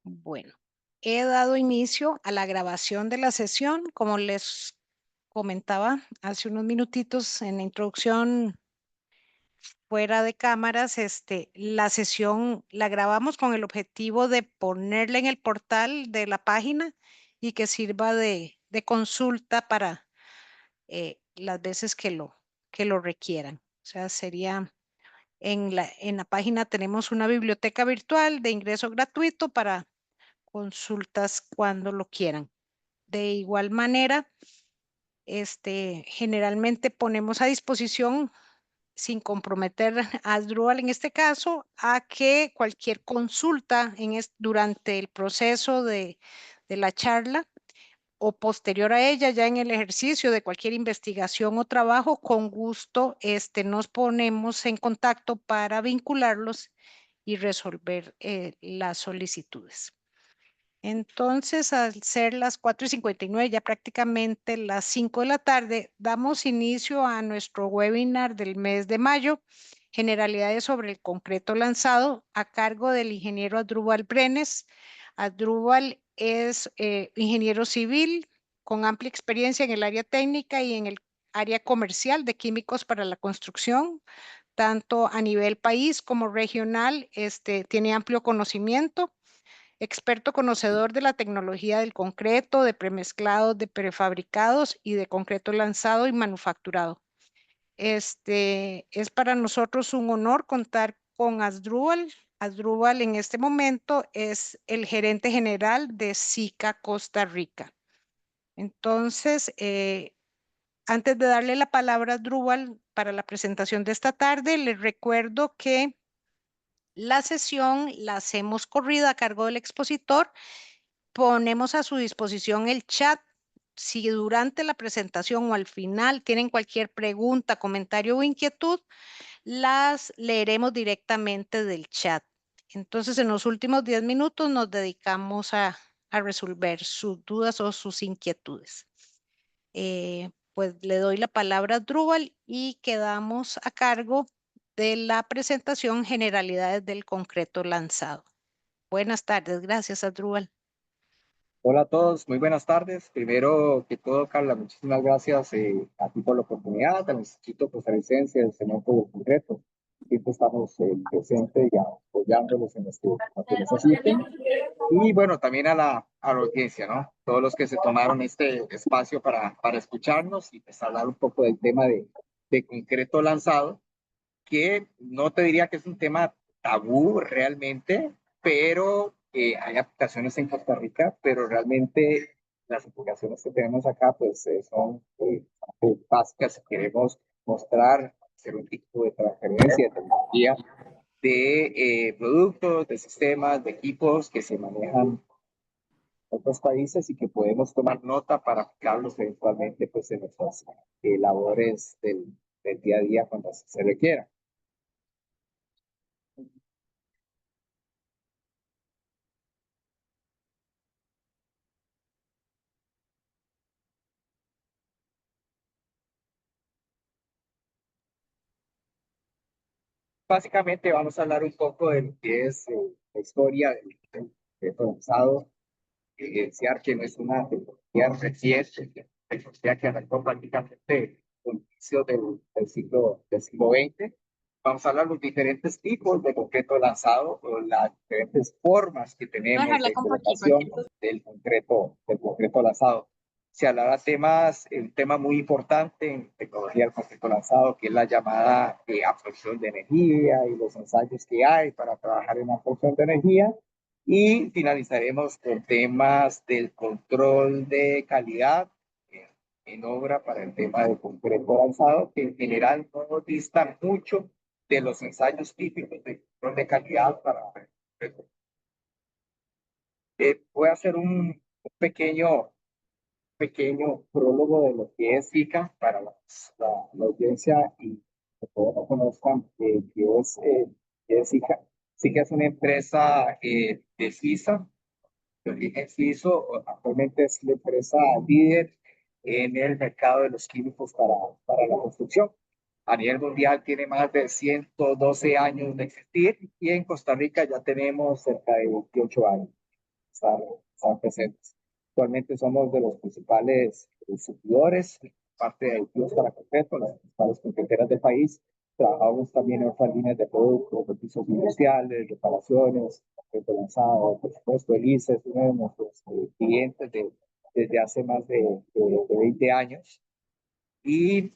Bueno, he dado inicio a la grabación de la sesión. Como les comentaba hace unos minutitos en la introducción fuera de cámaras, la sesión la grabamos con el objetivo de ponerla en el portal de la página y que sirva de consulta para las veces que lo requieran. O sea, sería en la página tenemos una biblioteca virtual de ingreso gratuito para consultas cuando lo quieran. De igual manera, generalmente ponemos a disposición, sin comprometer a Asdrúbal en este caso, a que cualquier consulta durante el proceso de la charla o posterior a ella, ya en el ejercicio de cualquier investigación o trabajo, con gusto nos ponemos en contacto para vincularlos y resolver las solicitudes. Entonces, al ser las 4:59, ya prácticamente las 5 de la tarde, damos inicio a nuestro webinar del mes de mayo, Generalidades sobre el concreto lanzado, a cargo del ingeniero Asdrúbal Brenes. Asdrúbal es ingeniero civil con amplia experiencia en el área técnica y en el área comercial de químicos para la construcción, tanto a nivel país como regional. Tiene amplio conocimiento, experto conocedor de la tecnología del concreto, de premezclados, de prefabricados y de concreto lanzado y manufacturado. Es para nosotros un honor contar con Asdrúbal. Asdrúbal en este momento es el gerente general de SICA Costa Rica. Entonces, antes de darle la palabra a Asdrúbal para la presentación de esta tarde, les recuerdo que la sesión la hacemos corrida a cargo del expositor. Ponemos a su disposición el chat. Si durante la presentación o al final tienen cualquier pregunta, comentario o inquietud, las leeremos directamente del chat. Entonces, en los últimos 10 minutos nos dedicamos a resolver sus dudas o sus inquietudes. Pues le doy la palabra a Drupal y quedamos a cargo de la presentación Generalidades del concreto lanzado. Buenas tardes, gracias a Drupal. Hola a todos, muy buenas tardes. Primero que todo, Carla, muchísimas gracias a ti por la oportunidad, al Instituto Costarricense del Cemento y del Concreto. Siempre estamos presentes y apoyándolos en lo que necesiten. Y bueno, también a la audiencia, ¿no? Todos los que se tomaron este espacio para escucharnos y pues hablar un poco del tema de concreto lanzado, que no te diría que es un tema tabú realmente, pero hay aplicaciones en Costa Rica, pero realmente las aplicaciones que tenemos acá pues son básicas si queremos mostrar, hacer un tipo de transferencia de tecnología de productos, de sistemas, de equipos que se manejan en otros países y que podemos tomar nota para aplicarlos eventualmente pues en nuestras labores del día a día cuando se requiera. Básicamente vamos a hablar un poco de lo que es la historia del concreto lanzado, evidenciar que no es una tecnología reciente, tecnología que arrancó prácticamente con inicio del siglo XX. Vamos a hablar de los diferentes tipos de concreto lanzado o las diferentes formas que tenemos de colocación del concreto lanzado. Se hablará un tema muy importante en tecnología del concreto lanzado, que es la llamada absorción de energía y los ensayos que hay para trabajar en la absorción de energía. Y finalizaremos con temas del control de calidad en obra para el tema de concreto lanzado, que en general no distan mucho de los ensayos típicos de control de calidad para voy a hacer un pequeño prólogo de lo que es SICA para la audiencia y que todos lo conozcan, que es SICA. SICA es una empresa de Suiza, de origen suizo. Actualmente es la empresa líder en el mercado de los químicos para la construcción. A nivel mundial tiene más de 112 años de existir y en Costa Rica ya tenemos cerca de 28 años. estar presentes. Actualmente somos de los principales distribuidores, parte de aditivos para concreto, las principales concreteras del país. Trabajamos también en otras líneas de productos, de pisos industriales, reparaciones, concreto lanzado, por supuesto, el ICE es uno de nuestros clientes desde hace más de 20 años. Y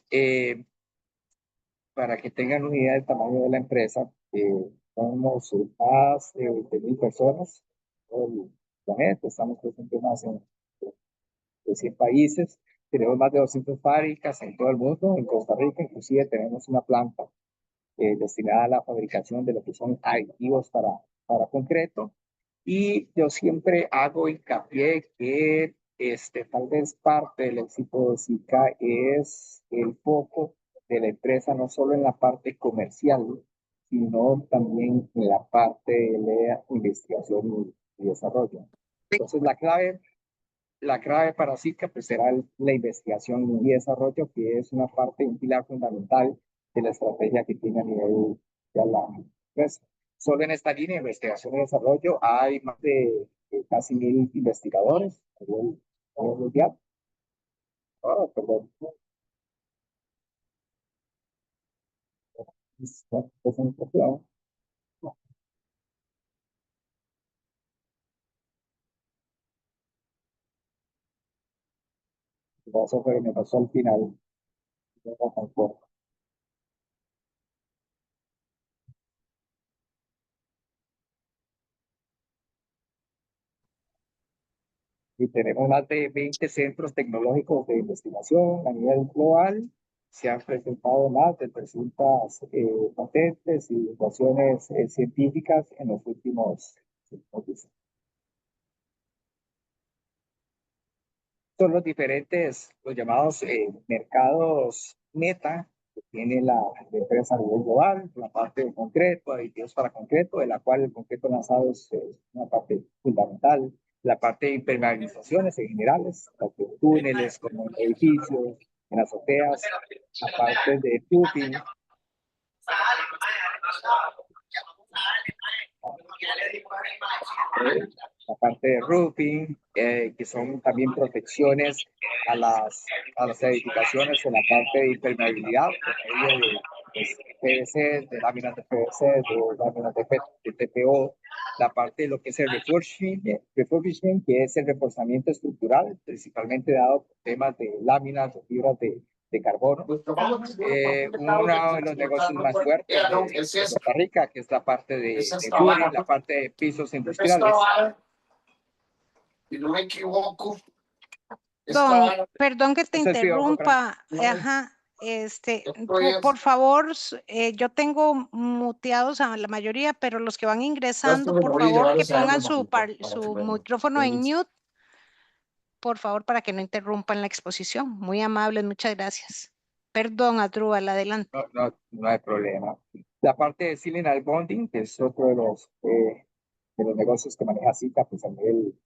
para que tengan una idea del tamaño de la empresa, somos más de 20.000 personas en todo el planeta, estamos presentes más de 100 países, tenemos más de 200 fábricas en todo el mundo, en Costa Rica inclusive tenemos una planta destinada a la fabricación de lo que son aditivos para concreto. Y yo siempre hago hincapié que tal vez parte del éxito de SICA es el foco de la empresa, no solo en la parte comercial, sino también en la parte de investigación y desarrollo. Entonces, la clave para SICA pues, será la investigación y desarrollo, que es una parte, un pilar fundamental de la estrategia que tiene a nivel de la empresa. Solo en esta línea de investigación y desarrollo hay más de casi 1.000 investigadores a nivel mundial. Oh, perdón. Es un problema. Eso fue, me pasó al final. Y tenemos más de 20 centros tecnológicos de investigación a nivel global. Se han presentado más de 300 patentes y innovaciones científicas en los últimos años. Son los diferentes, los llamados mercados meta que tiene la empresa a nivel global, la parte de concreto, aditivos para concreto, de la cual el concreto lanzado es una parte fundamental, la parte de impermeabilizaciones en generales, tanto en túneles como en edificios, en azoteas, la parte de tubing, la parte de roofing, que son también protecciones a las edificaciones en la parte de impermeabilidad, por medio de PVC, de láminas de PVC, de láminas de TPO, la parte de lo que es el refurbishment, que es el reforzamiento estructural, principalmente dado por temas de láminas o fibras de carbono. Uno de los negocios más fuertes de Costa Rica, que es la parte de Woody, la parte de pisos industriales. Si no me equivoco, Perdón que te interrumpa. Ajá. Por favor, yo tengo muteados a la mayoría, pero los que van ingresando, por favor, que pongan su micrófono en mute, por favor, para que no interrumpan la exposición. Muy amables, muchas gracias. Perdón, Adrúbal, adelante. No hay problema. La parte de Cylinder Bonding, que es otro de los negocios que maneja SICA, pues a nivel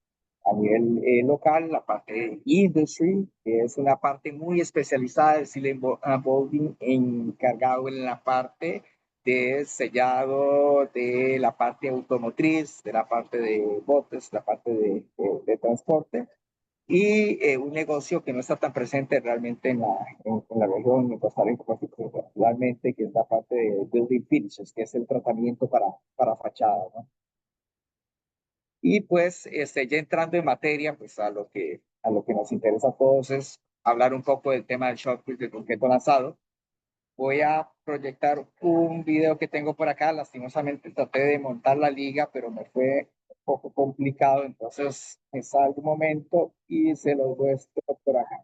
local, la parte de Industry, que es una parte muy especializada del Cylinder Bonding, encargado en la parte de sellado, de la parte automotriz, de la parte de botes, la parte de transporte. Y un negocio que no está tan presente realmente en la región de Costa Rica, particularmente, que es la parte de building finishes, que es el tratamiento para fachada, ¿no? Y pues ya entrando en materia, pues a lo que nos interesa a todos es hablar un poco del tema del shotcrete del concreto lanzado. Voy a proyectar un video que tengo por acá. Lastimosamente traté de montar la liga, pero me fue un poco complicado. Entonces me salgo un momento y se los muestro por acá.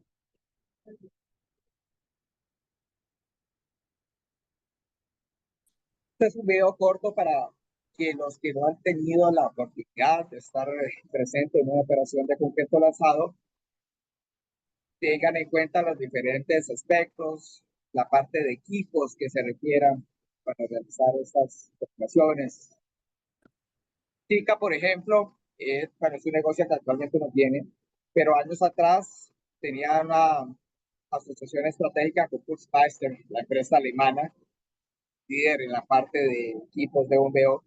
Este es un video corto para que los que no han tenido la oportunidad de estar presente en una operación de concreto lanzado tengan en cuenta los diferentes aspectos, la parte de equipos que se requieran para realizar estas operaciones. TICA, por ejemplo, es un negocio que actualmente no tiene, pero años atrás tenía una asociación estratégica con Kurzmeister, la empresa alemana, líder en la parte de equipos de bombeo.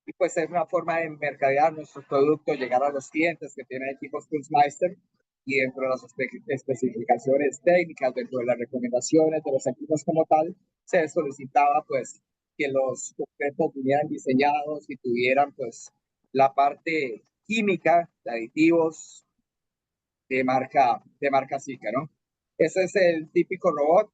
y pues es una forma de mercadear nuestros productos, llegar a los clientes que tienen equipos Kunstmeister y dentro de las especificaciones técnicas, dentro de las recomendaciones de los equipos como tal, se solicitaba pues que los concretos vinieran diseñados y tuvieran pues la parte química, de aditivos de marca Sika, ¿no? Ese es el típico robot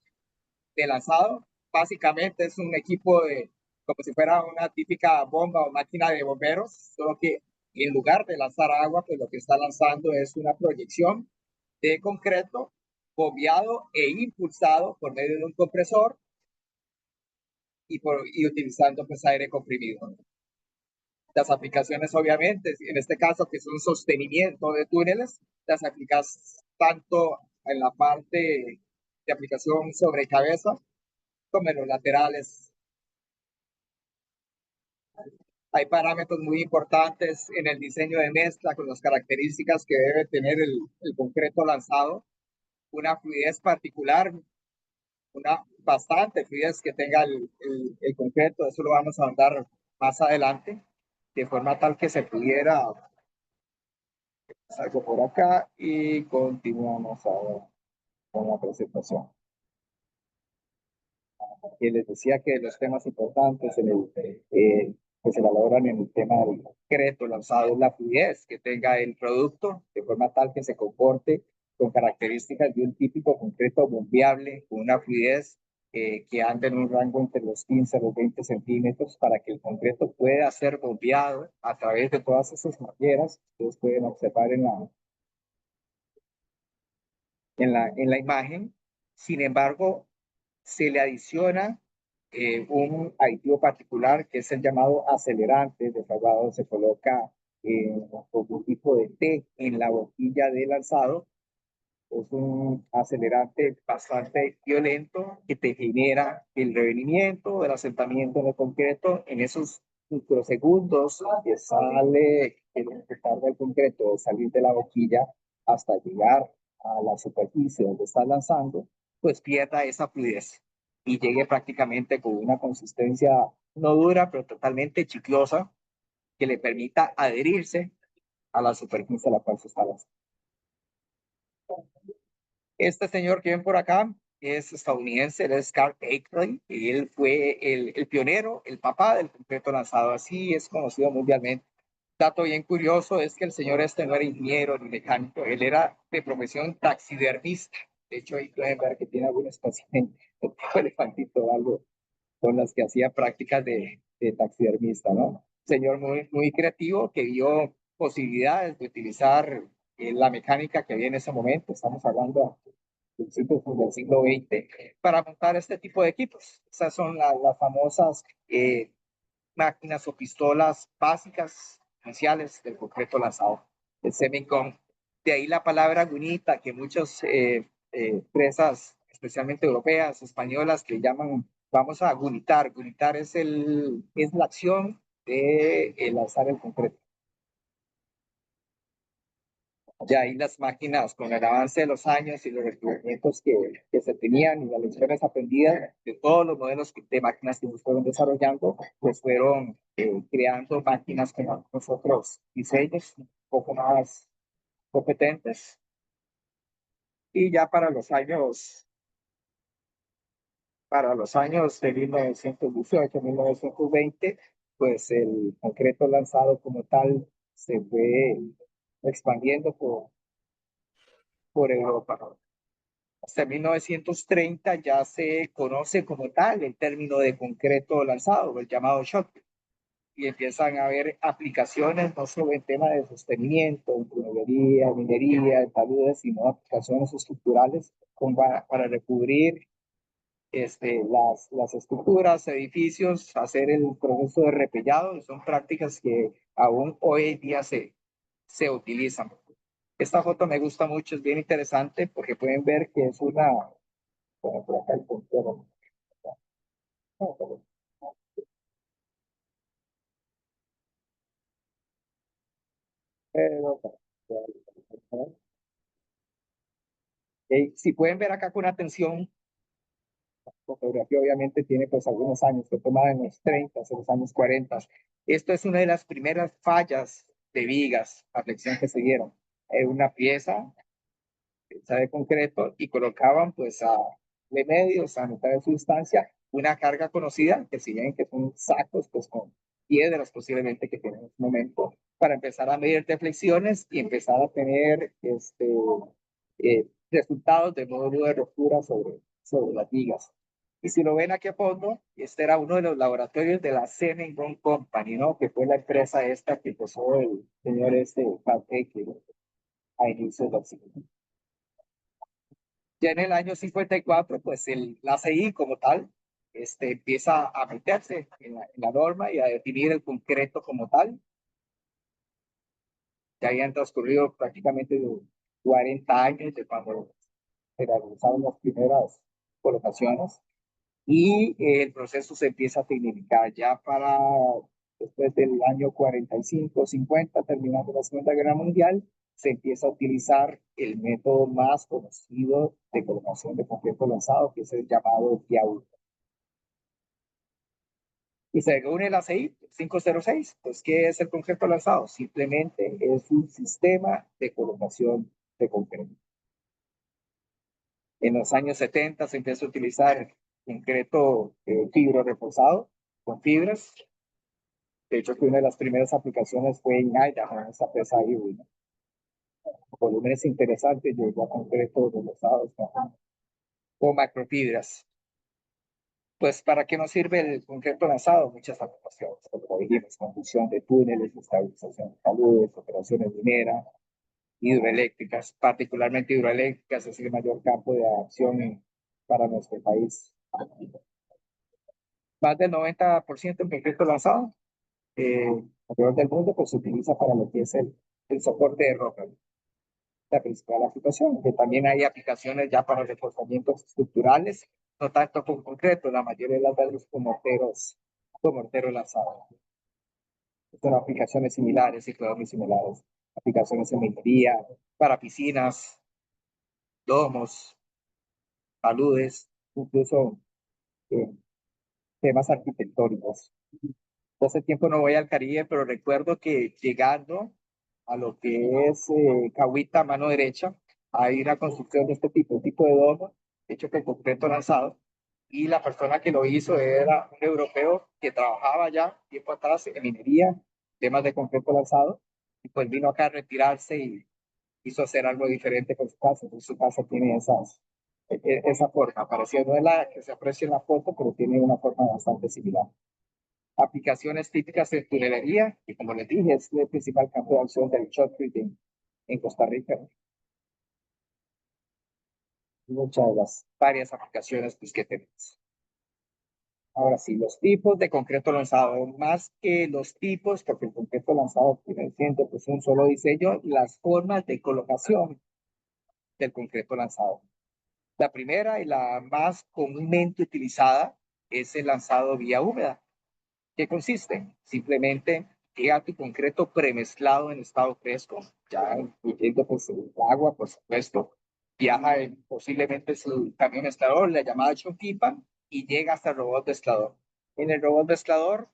de lanzado. Básicamente es un equipo de, como si fuera una típica bomba o máquina de bomberos, solo que en lugar de lanzar agua, pues lo que está lanzando es una proyección de concreto bombeado e impulsado por medio de un compresor y utilizando pues aire comprimido. Las aplicaciones, obviamente, en este caso, que es un sostenimiento de túneles, las aplicas tanto en la parte de aplicación sobre cabeza como en los laterales. Hay parámetros muy importantes en el diseño de mezcla con las características que debe tener el concreto lanzado, una fluidez particular, una bastante fluidez que tenga el concreto, eso lo vamos a andar más adelante, de forma tal que se pudiera. Salgo por acá y continuamos ahora con la presentación. Y les decía que los temas importantes que se valoran en el tema del concreto lanzado es la fluidez que tenga el producto, de forma tal que se comporte con características de un típico concreto bombeable, con una fluidez que anda en un rango entre los 15 a los 20 centímetros para que el concreto pueda ser bombeado a través de todas esas mangueras. Ustedes pueden observar en la imagen. Sin embargo, se le adiciona un aditivo particular que es el llamado acelerante. Defraudado se coloca como un tipo de T en la boquilla de lanzado. Es un acelerante bastante violento que te genera el revenimiento, el asentamiento en el concreto en esos microsegundos que sale, que tarda el concreto de salir de la boquilla hasta llegar a la superficie donde está lanzando, pues pierda esa fluidez y llegue prácticamente con una consistencia no dura, pero totalmente chiclosa, que le permita adherirse a la superficie a la cual se está lanzando. Este señor que ven por acá es estadounidense, él es Carl Akeley, y él fue el pionero, el papá del concreto lanzado, así es conocido mundialmente. Dato bien curioso es que el señor este no era ingeniero ni mecánico, él era de profesión taxidermista. De hecho, ahí pueden ver que tiene algún espacio en un elefantito o algo con las que hacía prácticas de taxidermista, ¿no? Señor muy, muy creativo que vio posibilidades de utilizar la mecánica que había en ese momento. Estamos hablando del siglo XX para montar este tipo de equipos. Esas son las famosas máquinas o pistolas básicas iniciales del concreto lanzado, el semicon. De ahí la palabra gunita, que muchas empresas, especialmente europeas, españolas, que llaman, vamos a gunitar. Gunitar es la acción de lanzar el concreto. Ya ahí las máquinas, con el avance de los años y los requerimientos que se tenían y las lecciones aprendidas de todos los modelos de máquinas que se fueron desarrollando, pues fueron creando máquinas con nosotros diseños un poco más competentes. Y ya para los años de 1918, 1920, pues el concreto lanzado como tal se fue expandiendo por Europa. Hasta 1930 ya se conoce como tal el término de concreto lanzado, el llamado shock, y empiezan a haber aplicaciones no solo en tema de sostenimiento, en tubería, minería, en taludes, sino aplicaciones estructurales para recubrir las estructuras, edificios, hacer el proceso de repellado, y son prácticas que aún hoy en día se utilizan. Esta foto me gusta mucho, es bien interesante porque pueden ver que es bueno, por acá el puntero. Pero, si pueden ver acá con atención, fotografía obviamente tiene pues algunos años, fue tomada en los 30, en los años 40. Esto es una de las primeras fallas de vigas, afección que se dieron. Una pieza hecha de concreto y colocaban pues de medios, a mitad de su distancia, una carga conocida, que si bien que son sacos pues con piedras posiblemente que tienen en ese momento, para empezar a medir deflexiones y empezar a tener resultados de módulo de ruptura sobre las vigas. Y si lo ven aquí a fondo, este era uno de los laboratorios de la Semengong Company, ¿no? Que fue la empresa esta que empezó el señor Carl Ecke a inicios del siglo. Ya en el año 54, pues la CI como tal empieza a meterse en la norma y a definir el concreto como tal. Ya habían transcurrido prácticamente 40 años de cuando se realizaron las primeras colocaciones y el proceso se empieza a tecnificar ya para después del año 45, 50, terminando la Segunda Guerra Mundial, se empieza a utilizar el método más conocido de colocación de concreto lanzado, que es el llamado GIAU. Y según el ACI 506, pues, ¿qué es el concreto lanzado? Simplemente es un sistema de colocación de concreto. En los años 70 se empezó a utilizar concreto fibro reforzado con fibras. De hecho, que una de las primeras aplicaciones fue en Idaho, en esa presa híbrida. Volúmenes interesantes, llegó a concreto de los estados o macrofibras. Pues, ¿para qué nos sirve el concreto lanzado? Muchas aplicaciones, como dijimos, construcción de túneles, estabilización de taludes, operaciones mineras, hidroeléctricas, particularmente hidroeléctricas, es el mayor campo de acción para nuestro país. Más del 90% en concreto lanzado alrededor del mundo pues se utiliza para lo que es el soporte de roca, la principal aplicación, que también hay aplicaciones ya para reforzamientos estructurales, no tanto con concreto, la mayoría de las veces con morteros lanzados. Son aplicaciones similares y muy similares, aplicaciones en minería, para piscinas, domos, taludes, incluso eh, temas arquitectónicos. Hace tiempo no voy al Caribe, pero recuerdo que llegando a lo que es Cahuita, mano derecha, hay una construcción de este tipo de domo, hecho con concreto lanzado, y la persona que lo hizo era un europeo que trabajaba ya tiempo atrás en minería, temas de concreto lanzado, y pues vino acá a retirarse y quiso hacer algo diferente con su casa. Entonces su casa tiene esa forma, parecida, no es la que se aprecia en la foto, pero tiene una forma bastante similar. Aplicaciones típicas de tunelería, y como les dije, es el principal campo de acción del shotcreting en Costa Rica. Muchas de las varias aplicaciones pues, que tenemos. Ahora sí, los tipos de concreto lanzado, más que los tipos, porque el concreto lanzado tiene siendo pues un solo diseño, las formas de colocación del concreto lanzado. La primera y la más comúnmente utilizada es el lanzado vía húmeda. ¿Qué consiste? Simplemente queda tu concreto premezclado en estado fresco, ya incluyendo pues, el agua, por supuesto. Viaja posiblemente su camión mezclador, la llamada chonquipa, y llega hasta el robot mezclador. En el robot mezclador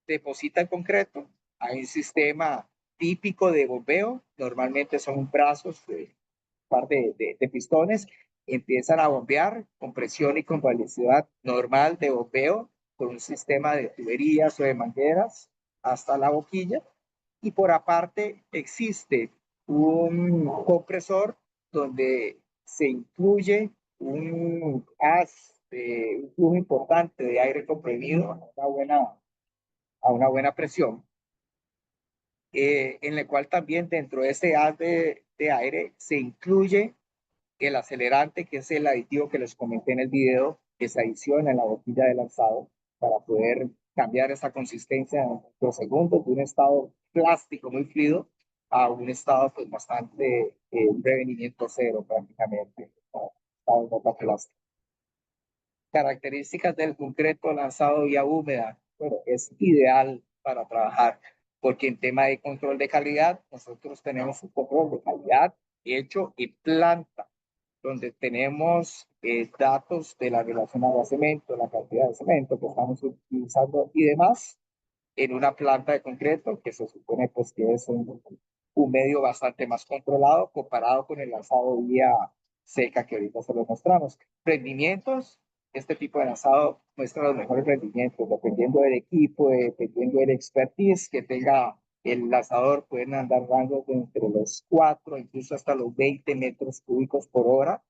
deposita el concreto. Hay un sistema típico de bombeo, normalmente son brazos de par de pistones, empiezan a bombear con presión y con velocidad normal de bombeo, con un sistema de tuberías o de mangueras hasta la boquilla. Y por aparte existe un compresor donde se incluye un haz, un flujo importante de aire comprimido a una buena presión, en el cual también dentro de ese haz de aire se incluye el acelerante, que es el aditivo que les comenté en el video, que se adiciona en la boquilla de lanzado para poder cambiar esa consistencia en los segundos de un estado plástico muy fluido a un estado pues bastante revenimiento cero prácticamente, estado de nota plástica. Características del concreto lanzado vía húmeda, bueno, es ideal para trabajar, porque en tema de control de calidad, nosotros tenemos un control de calidad hecho en planta. donde tenemos datos de la relación agua-cemento, la cantidad de cemento que estamos utilizando y demás, en una planta de concreto que se supone pues que es un medio bastante más controlado comparado con el lanzado vía seca que ahorita se lo mostramos. Rendimientos, este tipo de lanzado muestra los mejores rendimientos, dependiendo del equipo, dependiendo del expertise que tenga el lanzador, pueden andar rangos de entre los 4, incluso hasta los 20 metros cúbicos por hora.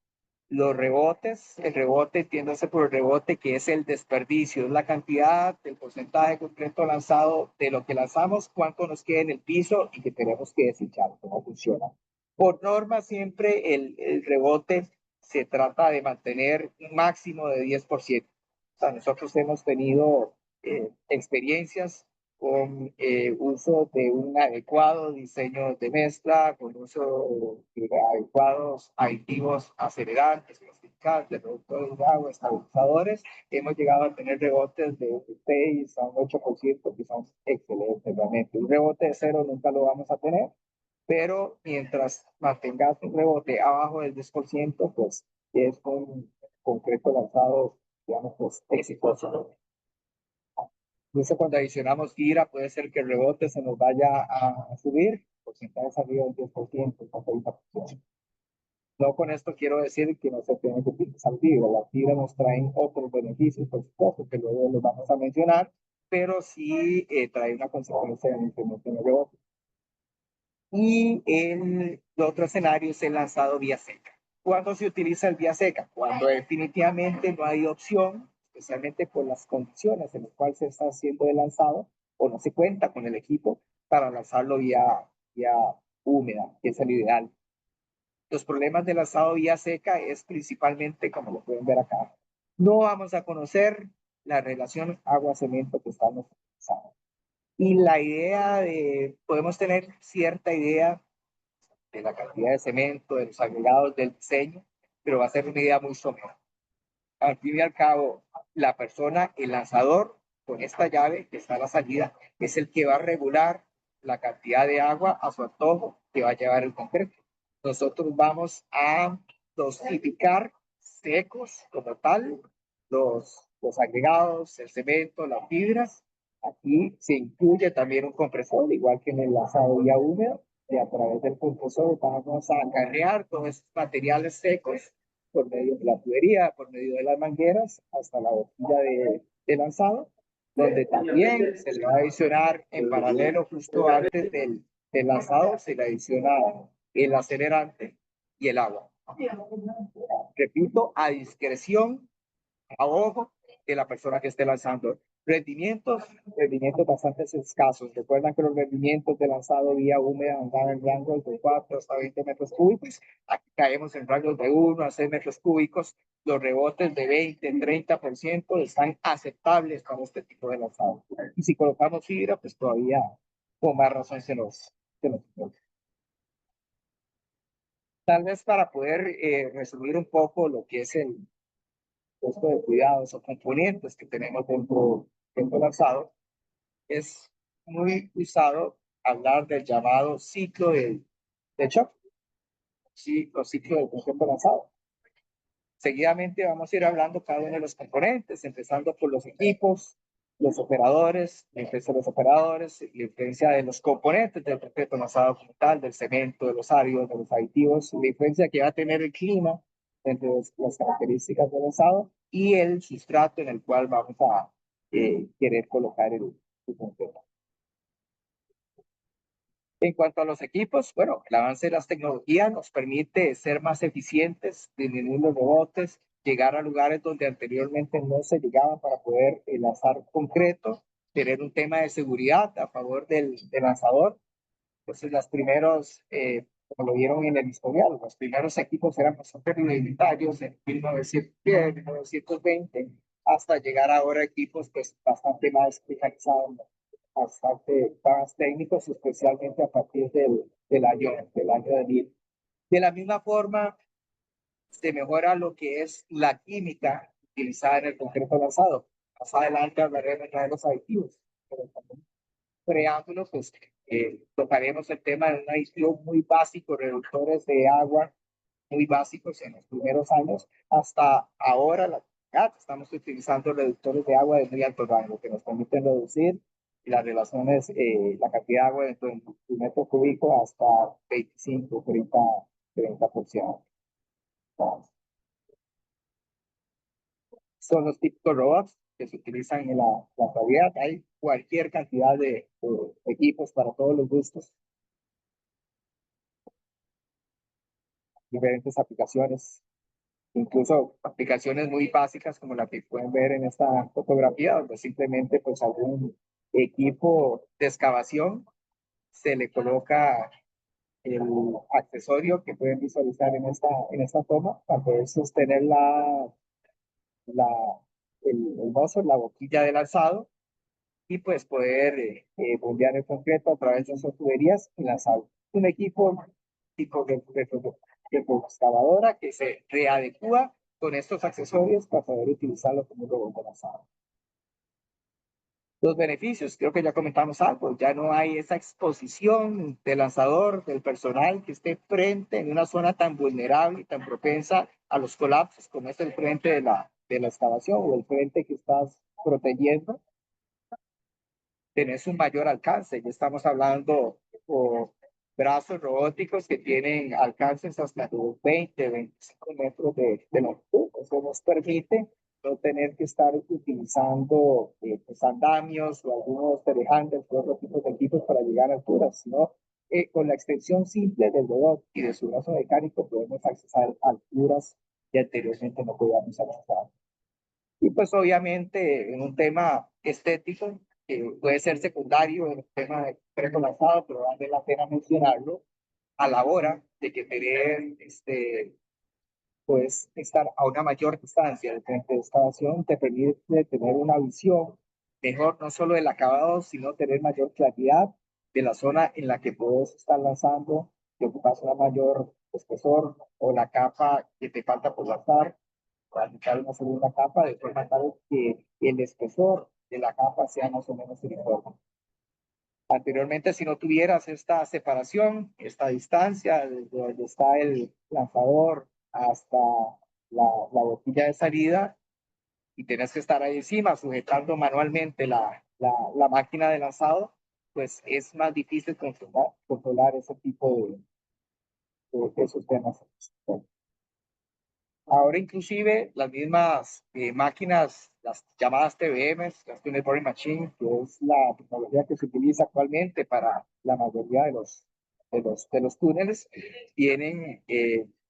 Los rebotes, el rebote, entiéndase por el rebote, que es el desperdicio, es la cantidad del porcentaje concreto lanzado de lo que lanzamos, cuánto nos queda en el piso y que tenemos que desechar, cómo funciona. Por norma, siempre el rebote se trata de mantener un máximo de 10%. O sea, nosotros hemos tenido experiencias con uso de un adecuado diseño de mezcla, con uso de adecuados aditivos acelerantes, clasificantes, reductores de agua, estabilizadores. Hemos llegado a tener rebotes de 6 a un 8%, que son excelentes realmente. Un rebote de cero nunca lo vamos a tener, pero mientras mantengas un rebote abajo del 10%, pues es un concreto lanzado, digamos, pues exitoso. Incluso cuando adicionamos gira, puede ser que el rebote se nos vaya a subir, porcentajes arriba del 10%, 30%. No con esto quiero decir que no se tiene que utilizar fibra. Las fibras nos traen otros beneficios, por supuesto, que luego los vamos a mencionar, pero sí trae una consecuencia de incremento en el rebote. Y el otro escenario es el lanzado vía seca. ¿Cuándo se utiliza el vía seca? Cuando definitivamente no hay opción, especialmente por las condiciones en las cuales se está haciendo el lanzado, o no se cuenta con el equipo para lanzarlo vía húmeda, que es el ideal. Los problemas del lanzado vía seca es principalmente, como lo pueden ver acá, no vamos a conocer la relación agua-cemento que estamos utilizando. Y la idea de, podemos tener cierta idea de la cantidad de cemento, de los agregados, del diseño, pero va a ser una idea muy somera. Al fin y al cabo, la persona, el lanzador, con esta llave que está a la salida, es el que va a regular la cantidad de agua a su antojo que va a llevar el concreto. Nosotros vamos a dosificar secos como tal los agregados, el cemento, las fibras. Aquí se incluye también un compresor, igual que en el lanzado vía húmedo, y a través del compresor vamos a acarrear todos estos materiales secos por medio de la tubería, por medio de las mangueras, hasta la boquilla de lanzado, donde también se le va a adicionar en paralelo justo antes del lanzado, se le adiciona el acelerante y el agua. Repito, a discreción, a ojo de la persona que esté lanzando. Rendimientos bastante escasos. Recuerdan que los rendimientos de lanzado vía húmeda andaban en rangos de 4 hasta 20 metros cúbicos. Aquí caemos en rangos de 1 a 6 metros cúbicos. Los rebotes de 20, 30% están aceptables para este tipo de lanzado. Y si colocamos fibra, pues todavía con más razón se nos Tal vez para poder resumir un poco lo que es el costo de cuidados o componentes que tenemos dentro del lanzado, es muy usado hablar del llamado ciclo de shock, sí, o ciclo del concepto lanzado. Seguidamente vamos a ir hablando cada uno de los componentes, empezando por los equipos, los operadores, la influencia de los operadores, la influencia de los componentes del concreto lanzado como tal, del cemento, de los áridos, de los aditivos, la influencia que va a tener el clima entre las características del lanzado y el sustrato en el cual vamos a querer colocar el concreto. En cuanto a los equipos, bueno, el avance de las tecnologías nos permite ser más eficientes, disminuir los rebotes, llegar a lugares donde anteriormente no se llegaban para poder lanzar concreto, tener un tema de seguridad a favor del lanzador. Entonces, los primeros, como lo vieron en el historial, los primeros equipos eran bastante rudimentarios en 1910, 1920, hasta llegar ahora a equipos pues, bastante más especializados, bastante más técnicos, especialmente a partir del año de 1000. De la misma forma, se mejora lo que es la química utilizada en el concreto lanzado. Más adelante hablaremos de los aditivos, pero también preámbulo, pues tocaremos el tema de un aditivo muy básico, reductores de agua muy básicos en los primeros años, hasta ahora estamos utilizando reductores de agua de muy alto rango que nos permiten reducir las relaciones, la cantidad de agua dentro del metro cúbico hasta 25, 30%. Son los típicos robots que se utilizan en la actualidad. Hay cualquier cantidad de equipos para todos los gustos, diferentes aplicaciones, incluso aplicaciones muy básicas como la que pueden ver en esta fotografía, donde simplemente pues algún equipo de excavación se le coloca el accesorio que pueden visualizar en esta toma para poder sostener la, el mozo, la boquilla del alzado y pues poder bombear el concreto a través de esas tuberías y lanzarlo. Un equipo tipo de excavadora que se readecua con estos accesorios para poder utilizarlo como un robot de lanzado. Los beneficios, creo que ya comentamos algo, ya no hay esa exposición del lanzador, del personal que esté frente en una zona tan vulnerable y tan propensa a los colapsos como es el frente de la excavación o el frente que estás protegiendo. Tenés un mayor alcance, ya estamos hablando de brazos robóticos que tienen alcances hasta los 20, 25 metros de longitud. Eso nos permite no tener que estar utilizando pues, andamios o algunos telehandlers o otros tipos de equipos para llegar a alturas, sino con la extensión simple del robot y de su brazo mecánico podemos accesar a alturas que anteriormente no podíamos accesar. Y pues obviamente en un tema estético, que puede ser secundario en el tema de preco lanzado, pero vale la pena mencionarlo, a la hora de que tener pues estar a una mayor distancia del frente de excavación te permite tener una visión mejor no solo del acabado, sino tener mayor claridad de la zona en la que puedes estar lanzando, que ocupas una mayor espesor o la capa que te falta por lanzar, para aplicar una segunda capa de forma tal que el espesor de la capa sea más o menos uniforme. Anteriormente, si no tuvieras esta separación, esta distancia, desde donde está el lanzador hasta la boquilla de salida, y tenés que estar ahí encima sujetando manualmente la máquina de lanzado, pues es más difícil controlar ese tipo de sistemas. Ahora inclusive las mismas máquinas, las llamadas TBMs, las Tunnel Boring Machine, que es la tecnología que se utiliza actualmente para la mayoría de los túneles, tienen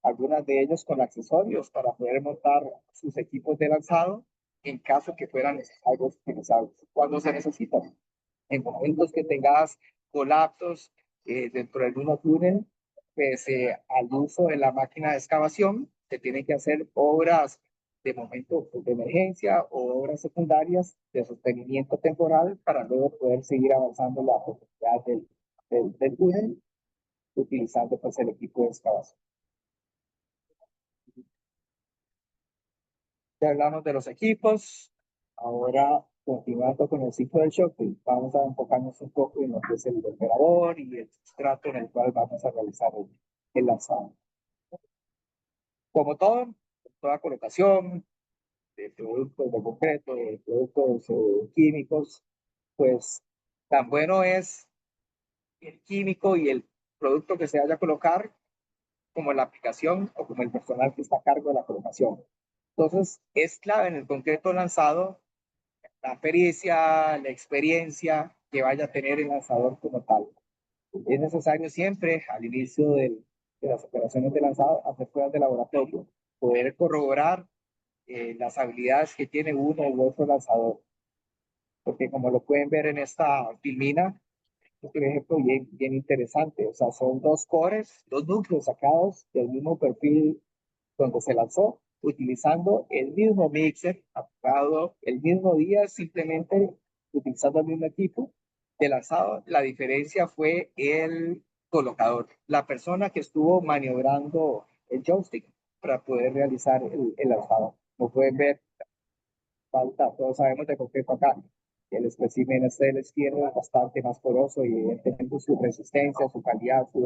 algunas de ellos con accesorios para poder montar sus equipos de lanzado en caso que fueran necesarios utilizados cuando se necesitan. En momentos que tengas colapsos dentro del mismo túnel, pese al uso de la máquina de excavación, se tienen que hacer obras de momento de emergencia o obras secundarias de sostenimiento temporal para luego poder seguir avanzando la profundidad del túnel utilizando pues el equipo de excavación. Ya hablamos de los equipos, ahora continuando con el ciclo del shock, vamos a enfocarnos un poco en lo que es el operador y el sustrato en el cual vamos a realizar el lanzado. Como todo, toda colocación de productos de concreto, de productos químicos, pues tan bueno es el químico y el producto que se vaya a colocar como la aplicación o como el personal que está a cargo de la colocación. Entonces, es clave en el concreto lanzado la pericia, la experiencia que vaya a tener el lanzador como tal. Es necesario siempre, al inicio de las operaciones de lanzado, hacer pruebas de laboratorio, poder corroborar las habilidades que tiene uno u otro lanzador. Porque como lo pueden ver en esta filmina, es un ejemplo bien interesante. O sea, son dos cores, dos núcleos sacados del mismo perfil donde se lanzó, utilizando el mismo mixer, aplicado el mismo día, simplemente utilizando el mismo equipo de lanzado. La diferencia fue el colocador, la persona que estuvo maniobrando el joystick para poder realizar el lanzado. Como pueden ver, falta, todos sabemos de concreto acá. El espécimen este de la izquierda es bastante más poroso y evidentemente su resistencia, su calidad, su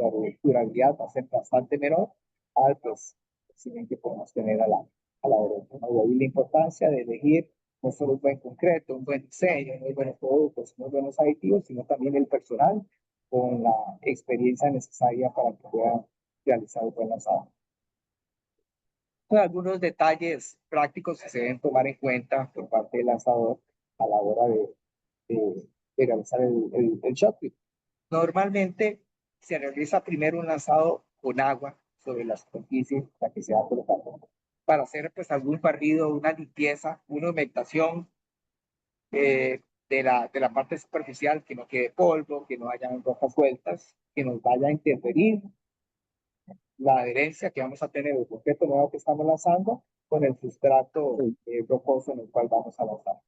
durabilidad va a ser bastante menor al pues si que podemos tener a la derecha, ¿no? Y ahí la importancia de elegir no solo un buen concreto, un buen diseño, muy buenos productos, muy buenos aditivos, sino también el personal con la experiencia necesaria para que puedan realizar un buen lanzado. Algunos detalles prácticos que se deben tomar en cuenta por parte del lanzador a la hora de realizar el shot put. Normalmente se realiza primero un lanzado con agua sobre la superficie la que se va a colocar para hacer pues algún barrido, una limpieza, una humectación de la parte superficial, que no quede polvo, que no haya rocas sueltas, que nos vaya a interferir la adherencia que vamos a tener el concreto nuevo que estamos lanzando con el sustrato rocoso en el cual vamos a lanzar.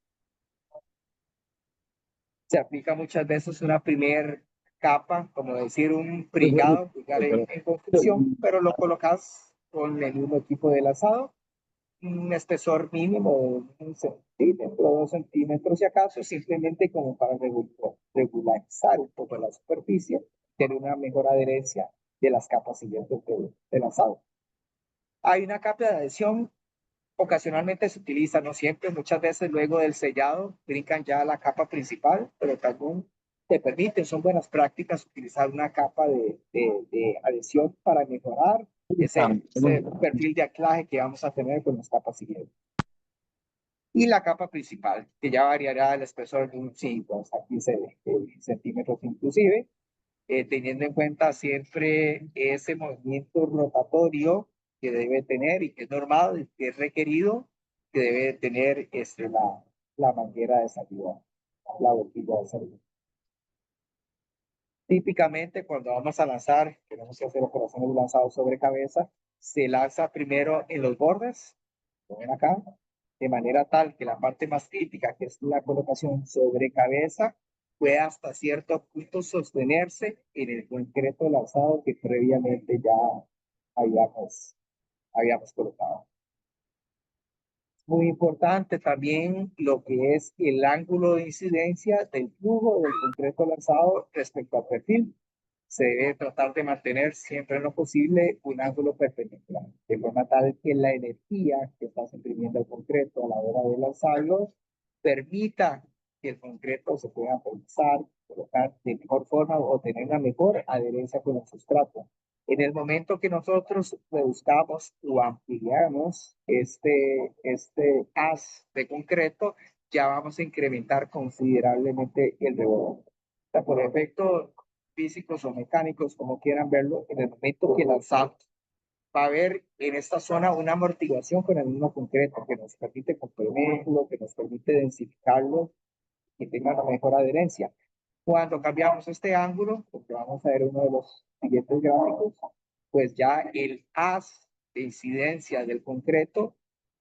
Se aplica muchas veces una primer capa, como decir un pringado en construcción, pero lo colocas con el mismo equipo de lanzado, un espesor mínimo de 1 centímetro, 2 centímetros si acaso, simplemente como para regularizar un poco la superficie, tener una mejor adherencia de las capas siguientes de lanzado. Hay una capa de adhesión, ocasionalmente se utiliza, no siempre, muchas veces luego del sellado brincan ya a la capa principal, pero también te permiten, son buenas prácticas utilizar una capa de adhesión para mejorar ese perfil de anclaje que vamos a tener con las capas siguientes. Y la capa principal, que ya variará el espesor de un 5 hasta 15 centímetros inclusive, teniendo en cuenta siempre ese movimiento rotatorio que debe tener y que es normal, que es requerido, que debe tener la manguera de salida, la boquilla de salida. Típicamente cuando vamos a lanzar, tenemos que hacer operaciones de lanzado sobre cabeza, se lanza primero en los bordes, como ven acá, de manera tal que la parte más crítica, que es la colocación sobre cabeza, pueda hasta cierto punto sostenerse en el concreto lanzado que previamente ya habíamos colocado. Muy importante también lo que es el ángulo de incidencia del flujo del concreto lanzado respecto al perfil. Se debe tratar de mantener siempre en lo posible un ángulo perpendicular, de forma tal que la energía que está imprimiendo el concreto a la hora de lanzarlo permita que el concreto se pueda pensar, colocar de mejor forma o tener una mejor adherencia con el sustrato. En el momento que nosotros reduzcamos o ampliamos este haz de concreto, ya vamos a incrementar considerablemente el rebote. O sea, por efectos físicos o mecánicos, como quieran verlo, en el momento que lanzamos, va a haber en esta zona una amortiguación con el mismo concreto que nos permite comprimirlo, que nos permite densificarlo y tenga una mejor adherencia. Cuando cambiamos este ángulo, porque vamos a ver uno de los siguientes gráficos, pues ya el haz de incidencia del concreto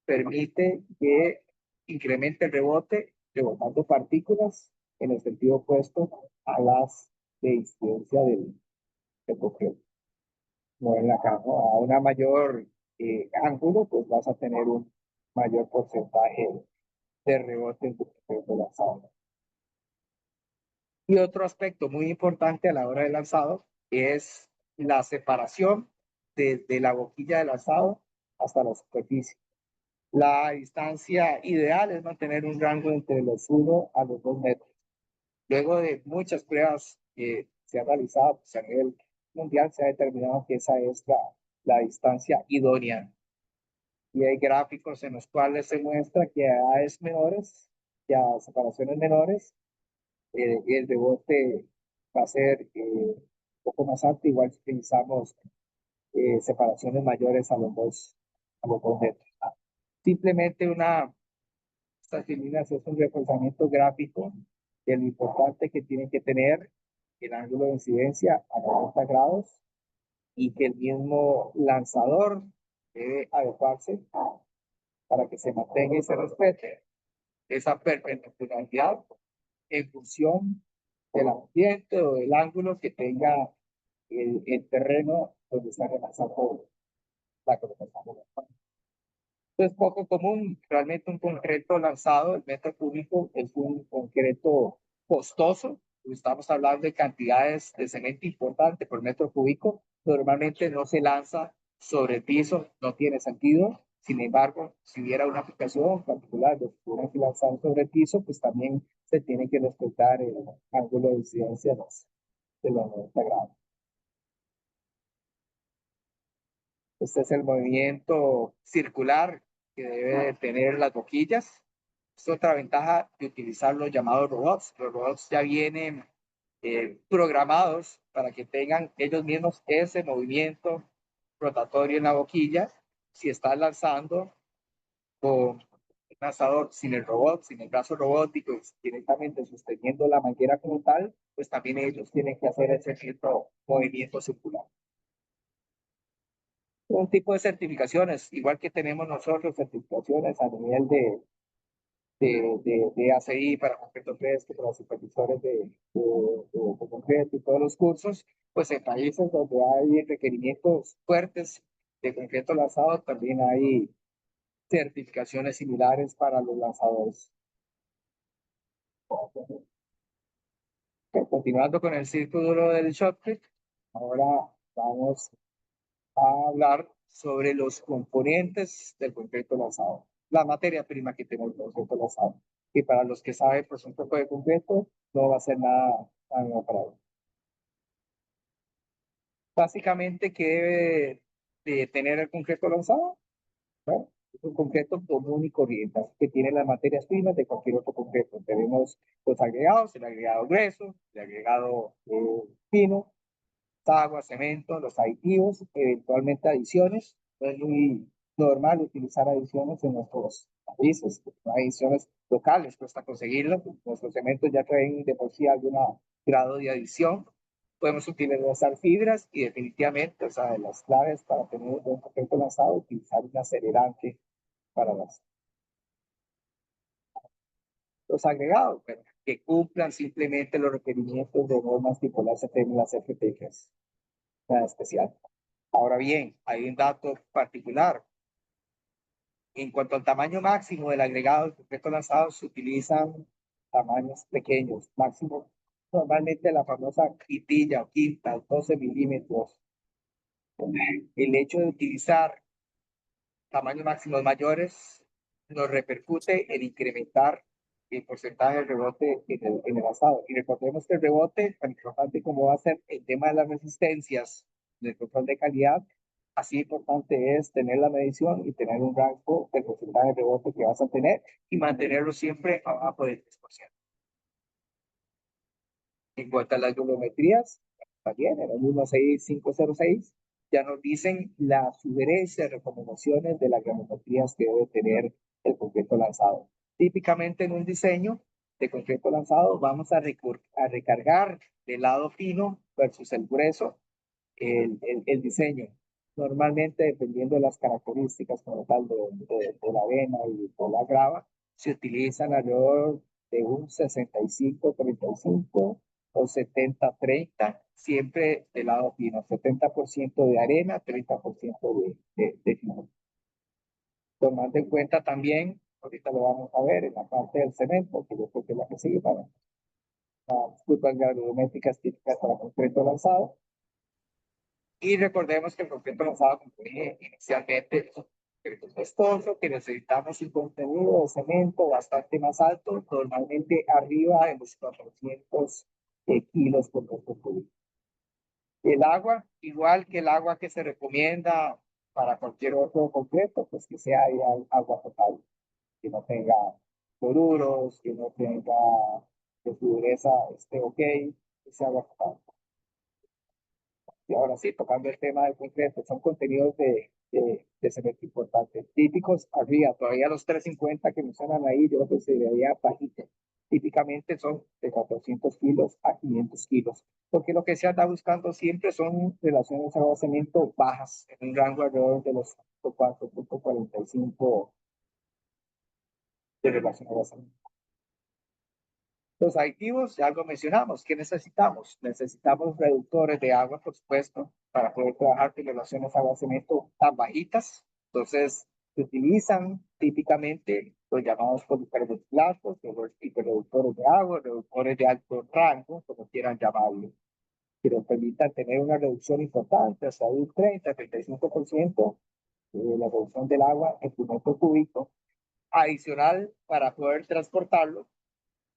permite que incremente el rebote, rebotando partículas en el sentido opuesto a las de incidencia del concreto. No en la cama, a una mayor ángulo, pues vas a tener un mayor porcentaje de rebote en tu concreto lanzado. Y otro aspecto muy importante a la hora del lanzado es la separación desde la boquilla del lanzado hasta la superficie. La distancia ideal es mantener un rango entre los 1 a los 2 metros. Luego de muchas pruebas que se han realizado pues, a nivel mundial, se ha determinado que esa es la distancia idónea. Y hay gráficos en los cuales se muestra que a edades menores, que a separaciones menores, el rebote va a ser un poco más alto, igual si utilizamos separaciones mayores a los 2 metros. Simplemente estas líneas es un reforzamiento gráfico de lo importante que tiene que tener el ángulo de incidencia a 90 grados y que el mismo lanzador debe adecuarse para que se mantenga y se respete esa perpendicularidad en función del ambiente o del ángulo que tenga el terreno donde está realizando la colocación. Es poco común, realmente un concreto lanzado, el metro cúbico es un concreto costoso, estamos hablando de cantidades de cemento importante por metro cúbico, normalmente no se lanza sobre el piso no tiene sentido. Sin embargo, si hubiera una aplicación particular de figuras que lanzan sobre el piso, pues también se tiene que respetar el ángulo de incidencia de los 90 grados. Este es el movimiento circular que debe tener las boquillas. Es otra ventaja de utilizar los llamados robots. Los robots ya vienen programados para que tengan ellos mismos ese movimiento rotatorio en la boquilla. Si estás lanzando con el lanzador sin el robot, sin el brazo robótico, directamente sosteniendo la manguera como tal, pues también ellos tienen que hacer ese movimiento circular. Un tipo de certificaciones, igual que tenemos nosotros certificaciones a nivel de ACI para concreto fresco, para supervisores de concreto y todos los cursos, pues en países donde hay requerimientos fuertes de concreto lanzado, también hay certificaciones similares para los lanzadores. Continuando con el círculo del shotcrete, ahora vamos a hablar sobre los componentes del concreto lanzado, la materia prima que tiene el concreto lanzado. Y para los que saben, pues un poco de concreto no va a ser nada nuevo para ellos. Básicamente, ¿qué debe de tener el concreto lanzado? Bueno, es un concreto común y corriente, que tiene las materias primas de cualquier otro concreto. Tenemos los agregados, el agregado grueso, el agregado fino, agua, cemento, los aditivos, eventualmente adiciones. No es muy normal utilizar adiciones en nuestros países, adiciones locales, cuesta conseguirlo. Nuestros cementos ya traen de por sí algún grado de adición. Podemos utilizar fibras y definitivamente, o sea, de las claves para tener un buen concreto lanzado, utilizar un acelerante para los agregados, pero que cumplan simplemente los requerimientos de normas tipo la CFM y la CFP, que es nada especial. Ahora bien, hay un dato particular. En cuanto al tamaño máximo del agregado del concreto lanzado, se utilizan tamaños pequeños, máximo, normalmente la famosa quitilla o quinta, 12 milímetros. El hecho de utilizar tamaños máximos mayores nos repercute en incrementar el porcentaje de rebote en el asado. Y recordemos que el rebote, tan importante como va a ser el tema de las resistencias, del control de calidad, así importante es tener la medición y tener un rango del porcentaje de rebote que vas a tener y mantenerlo siempre abajo del 3%. En cuanto a las volumetrías, también en el 16506 ya nos dicen las sugerencias, recomendaciones de las granulometrías que debe tener el concreto lanzado. Típicamente en un diseño de concreto lanzado vamos a recargar del lado fino versus el grueso el diseño. Normalmente, dependiendo de las características como tal de la arena y de la grava, se utilizan alrededor de un 65-35 o 70-30, siempre del lado fino, 70% de arena, 30% de fino. Tomando en cuenta también, ahorita lo vamos a ver en la parte del cemento, que yo creo que es la que sigue para las curvas granulométricas típicas para concreto lanzado. Y recordemos que el concreto lanzado, como dije inicialmente, es un concreto costoso, que necesitamos un contenido de cemento bastante más alto, normalmente arriba de los 400 kilos por metro cúbico. El agua, igual que el agua que se recomienda para cualquier otro concreto, pues que sea agua potable, que no tenga cloruros, que no tenga que su dureza esté ok, que sea agua potable. Y ahora sí, tocando el tema del concreto, son contenidos de cemento importantes. Típicos arriba, todavía los 350 que mencionan ahí, yo creo que se veía bajito. Típicamente son de 400 kilos a 500 kilos, porque lo que se anda buscando siempre son relaciones agua-cemento bajas, en un rango alrededor de los 4.45 de relación agua-cemento. Los aditivos, ya algo mencionamos. ¿Qué necesitamos? Necesitamos reductores de agua, por supuesto, para poder trabajar con relaciones agua-cemento tan bajitas. Entonces, se utilizan típicamente los llamados policarbonatos, los hiperreductores de agua, reductores de alto rango, como quieran llamarlo. que nos permitan tener una reducción importante, hasta un 30-35% de la reducción del agua en tu metro cúbico. Adicional, para poder transportarlo,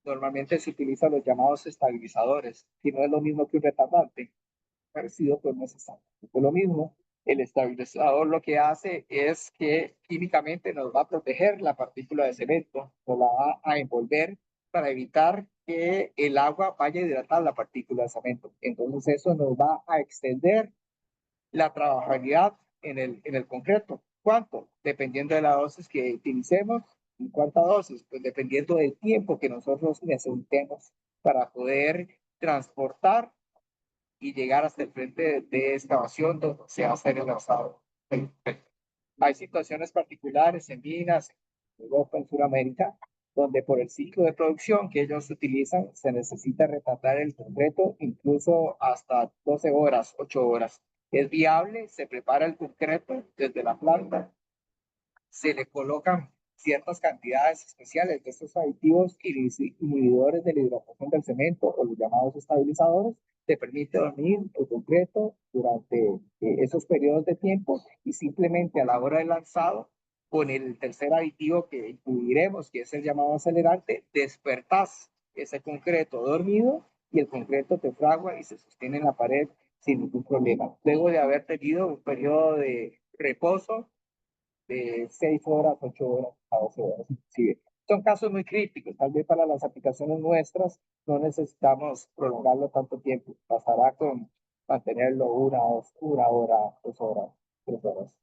normalmente se utilizan los llamados estabilizadores, que no es lo mismo que un retardante, parecido pero no es exactamente lo mismo. El estabilizador lo que hace es que químicamente nos va a proteger la partícula de cemento, nos la va a envolver para evitar que el agua vaya a hidratar la partícula de cemento. Entonces eso nos va a extender la trabajabilidad en el concreto. ¿Cuánto? Dependiendo de la dosis que utilicemos. ¿Y cuánta dosis? Pues dependiendo del tiempo que nosotros necesitemos para poder transportar y llegar hasta el frente de excavación donde se va a hacer el lanzado. Hay situaciones particulares en minas, en Europa, en Sudamérica, donde por el ciclo de producción que ellos utilizan se necesita retardar el concreto incluso hasta 12 horas, 8 horas. Es viable, se prepara el concreto desde la planta, se le colocan ciertas cantidades especiales de estos aditivos inhibidores de la hidratación del cemento o los llamados estabilizadores, te permite dormir el concreto durante esos periodos de tiempo y simplemente a la hora del lanzado, con el tercer aditivo que incluiremos, que es el llamado acelerante, despertás ese concreto dormido y el concreto te fragua y se sostiene en la pared sin ningún problema. Luego de haber tenido un periodo de reposo de 6 horas, 8 horas a 12 horas inclusive. Son casos muy críticos, tal vez para las aplicaciones nuestras no necesitamos prolongarlo tanto tiempo, bastará con mantenerlo una hora, 2 horas, 3 horas.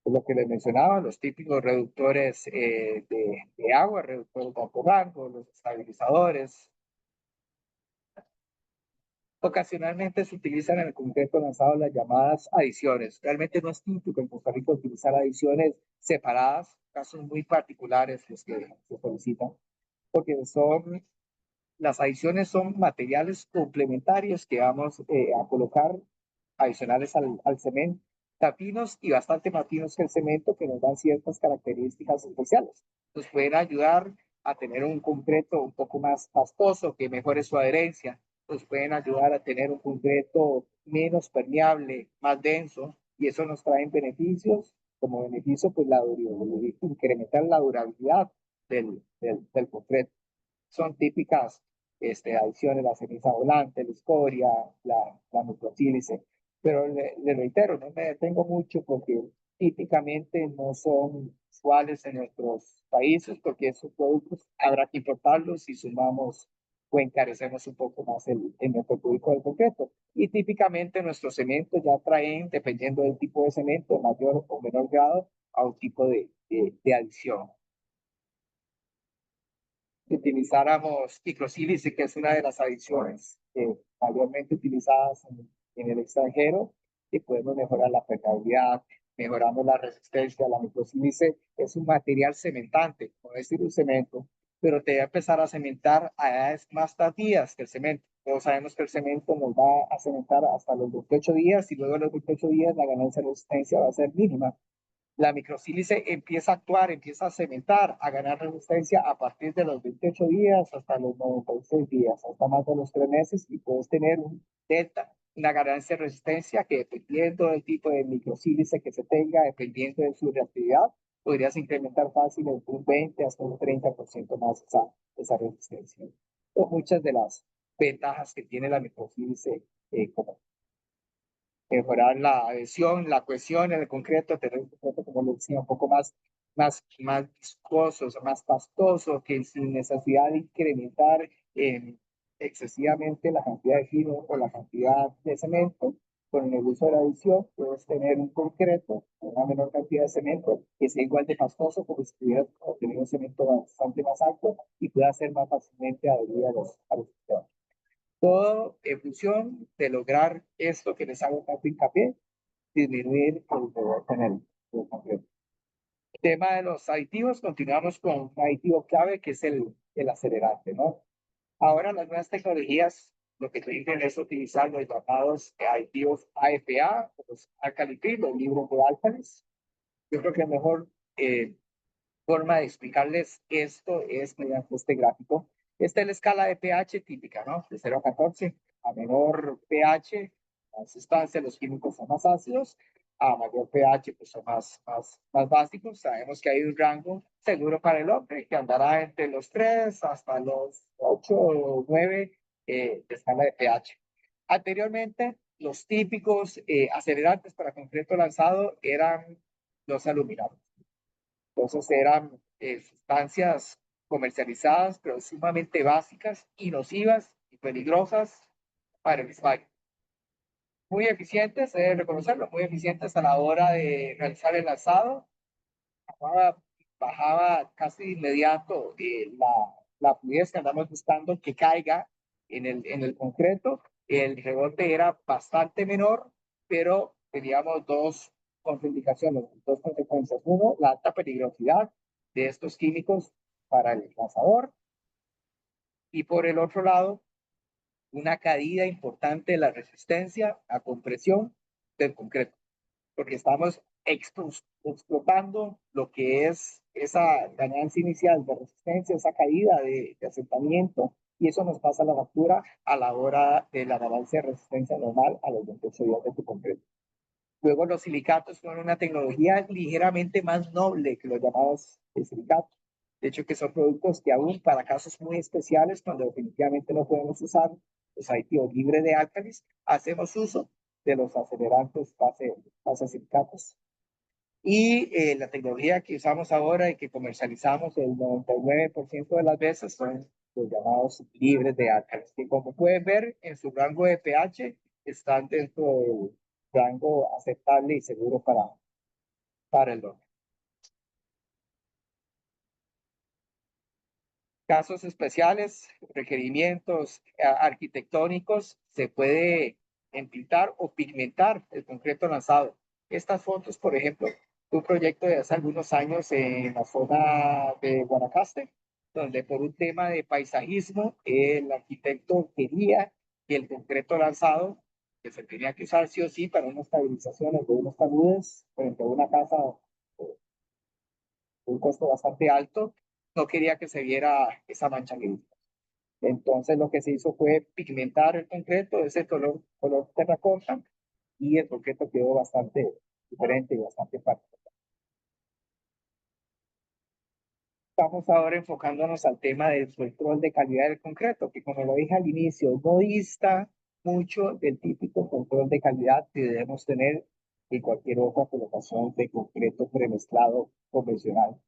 Es lo que les mencionaba, los típicos reductores de agua, reductores de alto rango, los estabilizadores, ocasionalmente se utilizan en el concreto lanzado las llamadas adiciones. Realmente no es típico en Costa Rica utilizar adiciones separadas, casos muy particulares los que se solicitan, porque las adiciones son materiales complementarios que vamos a colocar adicionales al cemento, tan finos y bastante más finos que el cemento, que nos dan ciertas características especiales. Nos pueden ayudar a tener un concreto un poco más pastoso, que mejore su adherencia, nos pueden ayudar a tener un concreto menos permeable, más denso, y eso nos trae beneficios, como beneficio, pues incrementar la durabilidad del concreto. Son típicas adiciones, la ceniza volante, la escoria, la microsílice, pero le reitero, no me detengo mucho porque típicamente no son usuales en nuestros países, porque esos productos habrá que importarlos si sumamos o encarecemos un poco más el metro cúbico del concreto. Y típicamente nuestros cementos ya traen, dependiendo del tipo de cemento, mayor o menor grado, a un tipo de adición. Si utilizáramos microsílice, que es una de las adiciones mayormente utilizadas en el extranjero, y podemos mejorar la permeabilidad, mejoramos la resistencia. La microsílice es un material cementante, no es decir un cemento, pero te va a empezar a cementar a edades más tardías que el cemento. Todos sabemos que el cemento nos va a cementar hasta los 28 días y luego de los 28 días la ganancia de resistencia va a ser mínima. La microsílice empieza a actuar, empieza a cementar, a ganar resistencia a partir de los 28 días hasta los 96 días, hasta más de los 3 meses, y puedes tener un delta, una ganancia de resistencia que, dependiendo del tipo de microsílice que se tenga, dependiendo de su reactividad, podrías incrementar fácilmente un 20 hasta un 30% más esa resistencia. Son muchas de las ventajas que tiene la microsílice como mejorar la adhesión, la cohesión en el concreto, tener un concreto, como le decía, un poco más viscoso, o sea, más pastoso, que sin necesidad de incrementar excesivamente la cantidad de fino o la cantidad de cemento. Con el uso de la adición puedes tener un concreto con una menor cantidad de cemento que sea igual de pastoso, como si tuvieras obtenido un cemento bastante más alto y pueda ser más fácilmente adherido a los sistemas. Todo en función de lograr esto que les hago tanto hincapié, disminuir el dolor con el concreto. El tema de los aditivos, continuamos con un aditivo clave que es el acelerante, ¿no? Ahora las nuevas tecnologías lo que permiten es utilizar los llamados aditivos AFA, los alkali los libros de álcalis. Yo creo que la mejor forma de explicarles esto es mediante este gráfico. Esta es la escala de pH típica, ¿no? De 0 a 14. A menor pH, las sustancias, los químicos son más ácidos. A mayor pH, pues son más básicos. Sabemos que hay un rango seguro para el hombre que andará entre los 3 hasta los 8 o 9 de escala de pH. Anteriormente, los típicos acelerantes para concreto lanzado eran los aluminados. Entonces eran sustancias comercializadas, pero sumamente básicas, y nocivas y peligrosas para el espacio. Muy eficientes, he de reconocerlo, muy eficientes a la hora de realizar el lanzado. Bajaba casi de inmediato la fluidez que andamos buscando que caiga en el concreto. El rebote era bastante menor, pero teníamos dos contraindicaciones, dos consecuencias. Uno, la alta peligrosidad de estos químicos para el lanzador, y por el otro lado, una caída importante de la resistencia a compresión del concreto, porque estamos explotando lo que es esa ganancia inicial de resistencia, esa caída de asentamiento, y eso nos pasa la factura a la hora de la ganancia de resistencia normal a los 28 días de tu concreto. Luego los silicatos son una tecnología ligeramente más noble que los llamados silicatos. De hecho, que son productos que aún para casos muy especiales, cuando definitivamente no podemos usar los aditivos libres de álcalis, hacemos uso de los acelerantes base silicatos. Y la tecnología que usamos ahora y que comercializamos el 99% de las veces son los llamados libres de álcalis, que como pueden ver en su rango de pH están dentro del rango aceptable y seguro para el hombre. Casos especiales, requerimientos arquitectónicos, se puede empintar o pigmentar el concreto lanzado. Estas fotos, por ejemplo, un proyecto de hace algunos años en la zona de Guanacaste, donde por un tema de paisajismo, el arquitecto quería que el concreto lanzado, que se tenía que usar sí o sí para una estabilización de unos taludes frente a una casa un costo bastante alto, no quería que se viera esa mancha negra. Entonces lo que se hizo fue pigmentar el concreto de ese color terracota, y el concreto quedó bastante diferente y bastante particular. Estamos ahora enfocándonos al tema del control de calidad del concreto, que como lo dije al inicio, no dista mucho del típico control de calidad que debemos tener en cualquier otra colocación de concreto premezclado convencional.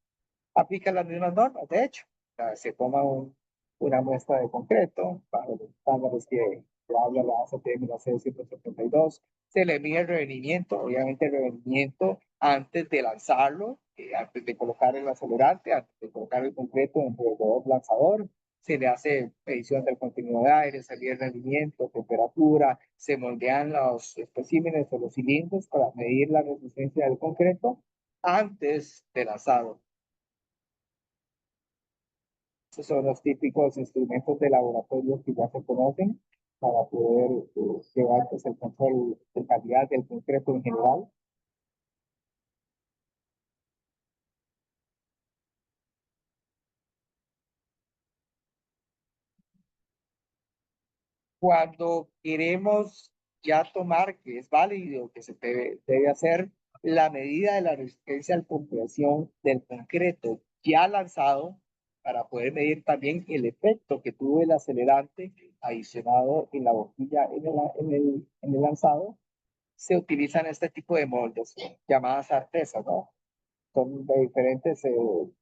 Aplica las mismas normas, de hecho. Se toma una muestra de concreto bajo los estándares que habla la ACTM, la C172. Se le mide el revenimiento, obviamente el revenimiento antes de lanzarlo, antes de colocar el acelerante, antes de colocar el concreto dentro del robot lanzador. Se le hace medición de continuidad de aire, salida de rendimiento, temperatura, se moldean los especímenes o los cilindros para medir la resistencia del concreto antes de lanzado. Esos son los típicos instrumentos de laboratorio que ya se conocen para poder llevar pues, el control de calidad del concreto en general. Cuando queremos ya tomar, que es válido, que se debe hacer la medida de la resistencia a la compresión del concreto ya lanzado, para poder medir también el efecto que tuvo el acelerante adicionado en la boquilla en el lanzado, se utilizan este tipo de moldes llamadas artesas, ¿no? Son de diferentes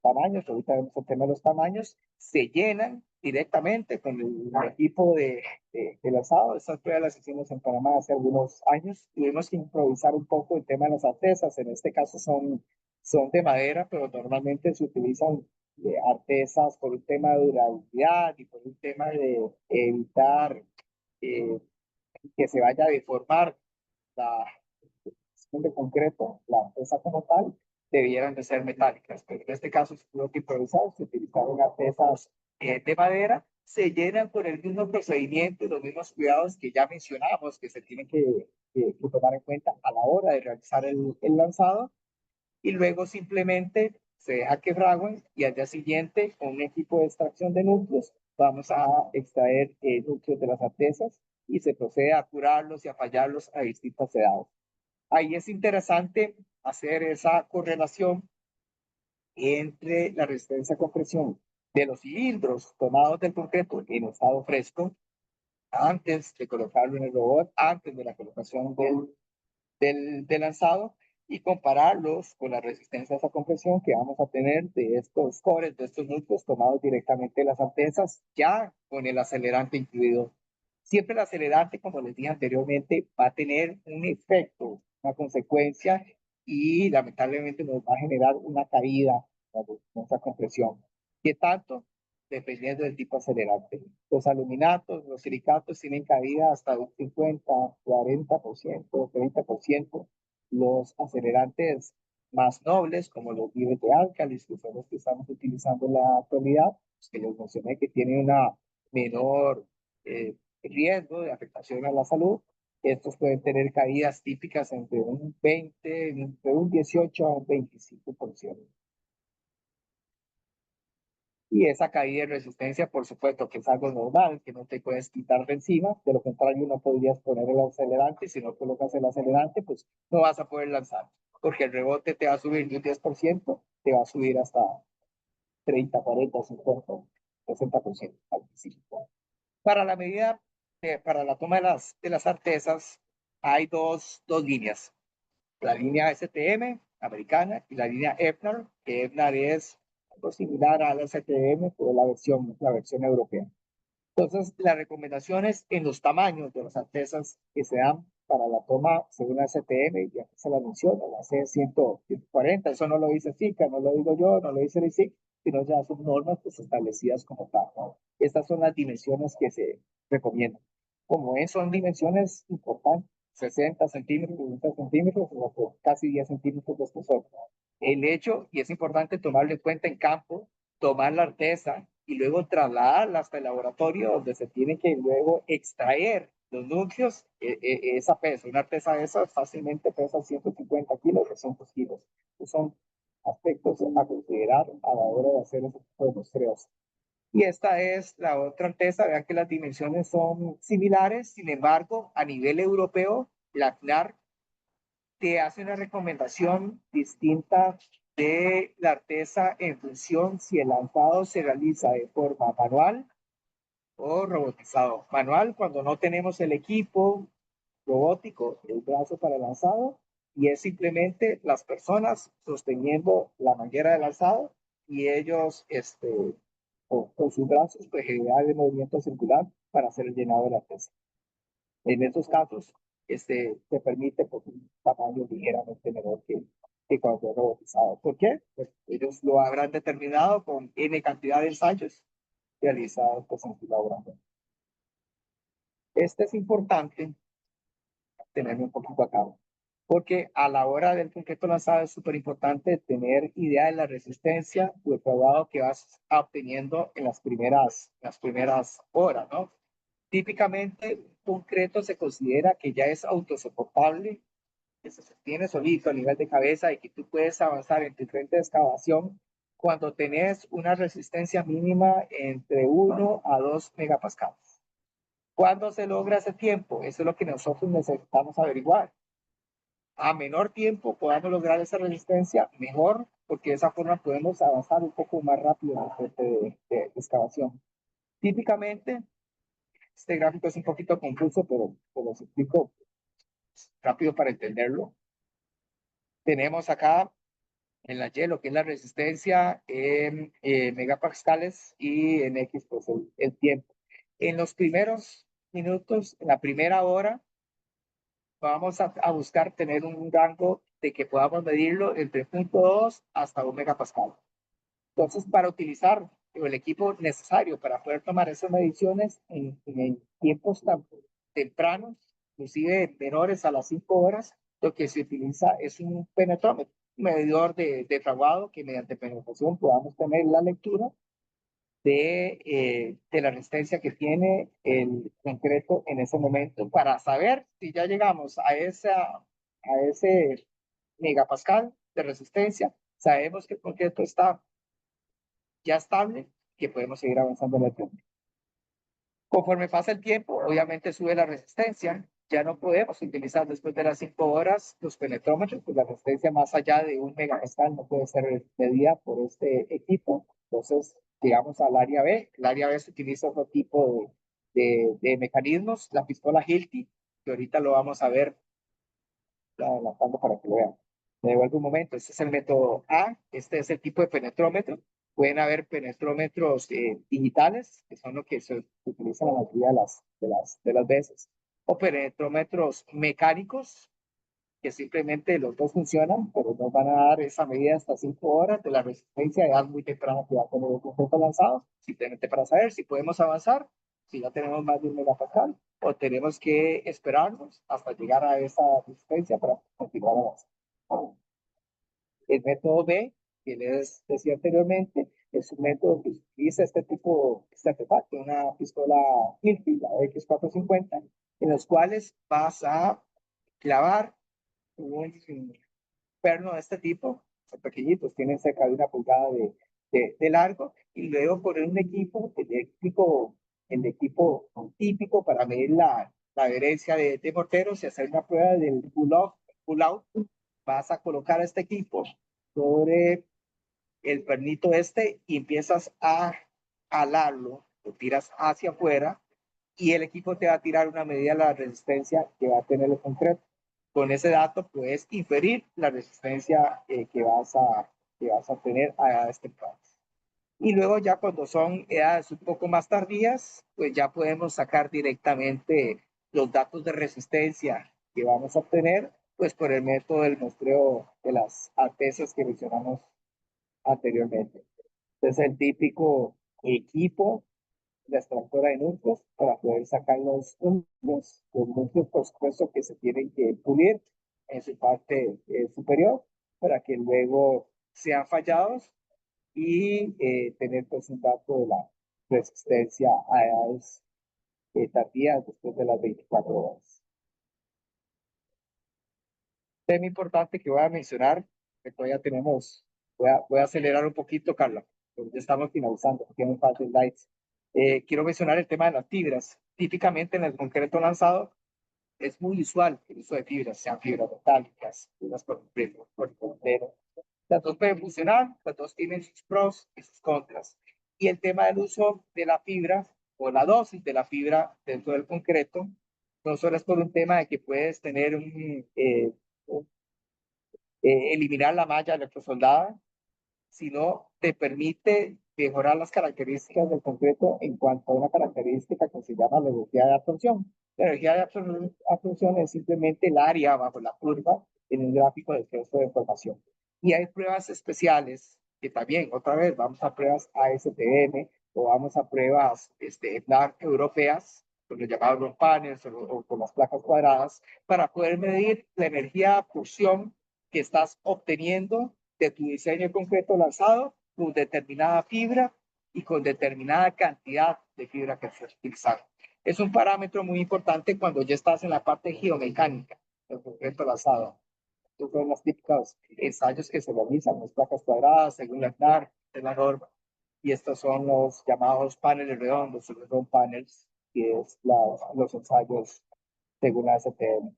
tamaños, ahorita vemos el tema de los tamaños, se llenan directamente con el equipo de lanzado. Estas pruebas las hicimos en Panamá hace algunos años. Tuvimos que improvisar un poco el tema de las artesas, en este caso son de madera, pero normalmente se utilizan artesas por un tema de durabilidad y por un tema de evitar eh, que se vaya a deformar la de concreto, la artesa como tal, debieran de ser metálicas, pero en este caso se tuvo que improvisar, se utilizaron artesas de madera, se llenan con el mismo procedimiento y los mismos cuidados que ya mencionamos, que se tienen que tomar en cuenta a la hora de realizar el lanzado, y luego simplemente se deja que fraguen y al día siguiente con un equipo de extracción de núcleos vamos a extraer núcleos de las artesas y se procede a curarlos y a fallarlos a distintas edades. Ahí es interesante hacer esa correlación entre la resistencia a compresión de los cilindros tomados del concreto en estado fresco antes de colocarlo en el robot, antes de la colocación del lanzado, y compararlos con la resistencia a esa compresión que vamos a tener de estos cores, de estos núcleos tomados directamente de las artesas, ya con el acelerante incluido. Siempre el acelerante, como les dije anteriormente, va a tener un efecto, una consecuencia, y lamentablemente nos va a generar una caída de esa compresión. ¿Qué tanto? Dependiendo del tipo de acelerante. Los aluminatos, los silicatos tienen caída hasta un 50, 40%, 30%. Los acelerantes más nobles, como los libres de álcalis, que son los que estamos utilizando en la actualidad, pues que les mencioné que tienen una menor riesgo de afectación a la salud, estos pueden tener caídas típicas entre un 20, entre un 18 a un 25%. Y esa caída de resistencia, por supuesto, que es algo normal, que no te puedes quitar de encima. De lo contrario, no podrías poner el acelerante. Si no colocas el acelerante, pues no vas a poder lanzar, porque el rebote te va a subir de un 10%, te va a subir hasta 30, 40, 50, 60% al principio. Para la medida, para la toma de las artesas, hay dos líneas. La línea STM americana y la línea EFNAR, que EFNAR es algo similar a la STM, pero la versión europea. Entonces, las recomendaciones en los tamaños de las artesas que se dan para la toma según la STM, ya se la menciona, la C140, eso no lo dice FICA, no lo digo yo, no lo dice el ICIC, sino ya son normas pues, establecidas como tal, ¿no? Estas son las dimensiones que se recomiendan. Como es, son dimensiones importantes, 60 centímetros, 60 centímetros, casi 10 centímetros de espesor. El hecho, y es importante tomarlo en cuenta en campo, tomar la artesa y luego trasladarla hasta el laboratorio donde se tiene que luego extraer los núcleos, esa pesa, una artesa de esas fácilmente pesa 150 kilos, 200 kilos. Esos son aspectos a considerar a la hora de hacer ese tipo de muestreos. Y esta es la otra artesa, vean que las dimensiones son similares, sin embargo, a nivel europeo, la CNAR te hace una recomendación distinta de la artesa en función si el lanzado se realiza de forma manual o robotizado. Manual cuando no tenemos el equipo robótico, el brazo para el lanzado, y es simplemente las personas sosteniendo la manguera de lanzado y ellos con sus brazos pues generar el movimiento circular para hacer el llenado de la artesa. En estos casos, te permite pues, un tamaño ligeramente menor que cuando es robotizado. ¿Por qué? Pues ellos lo habrán determinado con N cantidad de ensayos realizados pues, en su laboratorio. Es importante tenerlo un poquito a cabo, porque a la hora del concreto lanzado es súper importante tener idea de la resistencia o el probado que vas obteniendo en las primeras horas, ¿no? Típicamente, un concreto se considera que ya es autosoportable, que se sostiene solito a nivel de cabeza y que tú puedes avanzar en tu frente de excavación cuando tenés una resistencia mínima entre 1 a 2 megapascales. ¿Cuándo se logra ese tiempo? Eso es lo que nosotros necesitamos averiguar. A menor tiempo podamos lograr esa resistencia, mejor, porque de esa forma podemos avanzar un poco más rápido en el frente de excavación. Típicamente, este gráfico es un poquito confuso, pero lo explico rápido para entenderlo. Tenemos acá en la Y lo que es la resistencia en megapascales y en X, pues el tiempo. En los primeros minutos, en la primera hora, vamos a buscar tener un rango de que podamos medirlo entre 0.2 hasta 1 megapascal. Entonces, para utilizar el equipo necesario para poder tomar esas mediciones en tiempos tan tempranos, inclusive menores a las 5 horas, lo que se utiliza es un penetrómetro, un medidor de fraguado que mediante penetración podamos tener la lectura de la resistencia que tiene el concreto en ese momento para saber si ya llegamos a ese megapascal de resistencia, sabemos que el concreto está ya estable, que podemos seguir avanzando en el tiempo. Conforme pasa el tiempo, obviamente sube la resistencia. Ya no podemos utilizar después de las 5 horas los penetrómetros, pues la resistencia más allá de 1 megapascal no puede ser medida por este equipo. Entonces, llegamos al área B. El área B se utiliza otro tipo de mecanismos, la pistola Hilti, que ahorita lo vamos a ver adelantando para que lo vean. Me devuelvo un momento. Este es el método A. Este es el tipo de penetrómetro. Pueden haber penetrómetros digitales, que son los que se utilizan la mayoría de las veces, o penetrómetros mecánicos, que simplemente los dos funcionan, pero nos van a dar esa medida hasta 5 horas de la resistencia de edad muy temprana que va a tener el conjunto lanzado, simplemente para saber si podemos avanzar, si ya tenemos más de 1 megapascal, o tenemos que esperarnos hasta llegar a esa resistencia para continuar avanzando. El método B, que les decía anteriormente, es un método que utiliza este artefacto, una pistola Hilti, la X450, en los cuales vas a clavar un perno de este tipo, son pequeñitos, tienen cerca de 1 pulgada de largo, y luego poner un equipo eléctrico, el equipo típico para medir la adherencia de morteros y hacer una prueba del pull-out. Vas a colocar este equipo sobre el pernito este y empiezas a alarlo, lo tiras hacia afuera y el equipo te va a tirar una medida de la resistencia que va a tener el concreto. Con ese dato puedes inferir la resistencia que vas a tener a este país. Y luego ya cuando son edades un poco más tardías, pues ya podemos sacar directamente los datos de resistencia que vamos a obtener, pues por el método del muestreo de las artesas que mencionamos anteriormente. Es el típico equipo de extractora de núcleos para poder sacar los núcleos, por supuesto, que se tienen que pulir en su parte superior para que luego sean fallados y tener pues un dato de la resistencia a edades tardías después de las 24 horas. Tema importante que voy a mencionar, que todavía tenemos, voy a acelerar un poquito, Carla, porque ya estamos finalizando, porque me faltan slides. Quiero mencionar el tema de las fibras. Típicamente en el concreto lanzado es muy usual el uso de fibras, sean fibras metálicas, fibras por entero. Las dos pueden funcionar, las dos tienen sus pros y sus contras. Y el tema del uso de la fibra o la dosis de la fibra dentro del concreto, no solo es por un tema de que puedes tener eliminar la malla electrosoldada, sino te permite mejorar las características del concreto en cuanto a una característica que se llama la energía de absorción. La energía de absorción es simplemente el área bajo la curva en un gráfico de flujo de información. Y hay pruebas especiales que también, otra vez, vamos a pruebas ASTM o vamos a pruebas europeas, con los llamados roll panels o con las placas cuadradas, para poder medir la energía de absorción que estás obteniendo de tu diseño concreto lanzado con determinada fibra y con determinada cantidad de fibra que se utilizando. Es un parámetro muy importante cuando ya estás en la parte geomecánica del concreto lanzado. Estos son los típicos ensayos que se realizan en las placas cuadradas según la FNAR, de la norma. Y estos son los llamados paneles redondos, los round panels, que es los ensayos según la STM.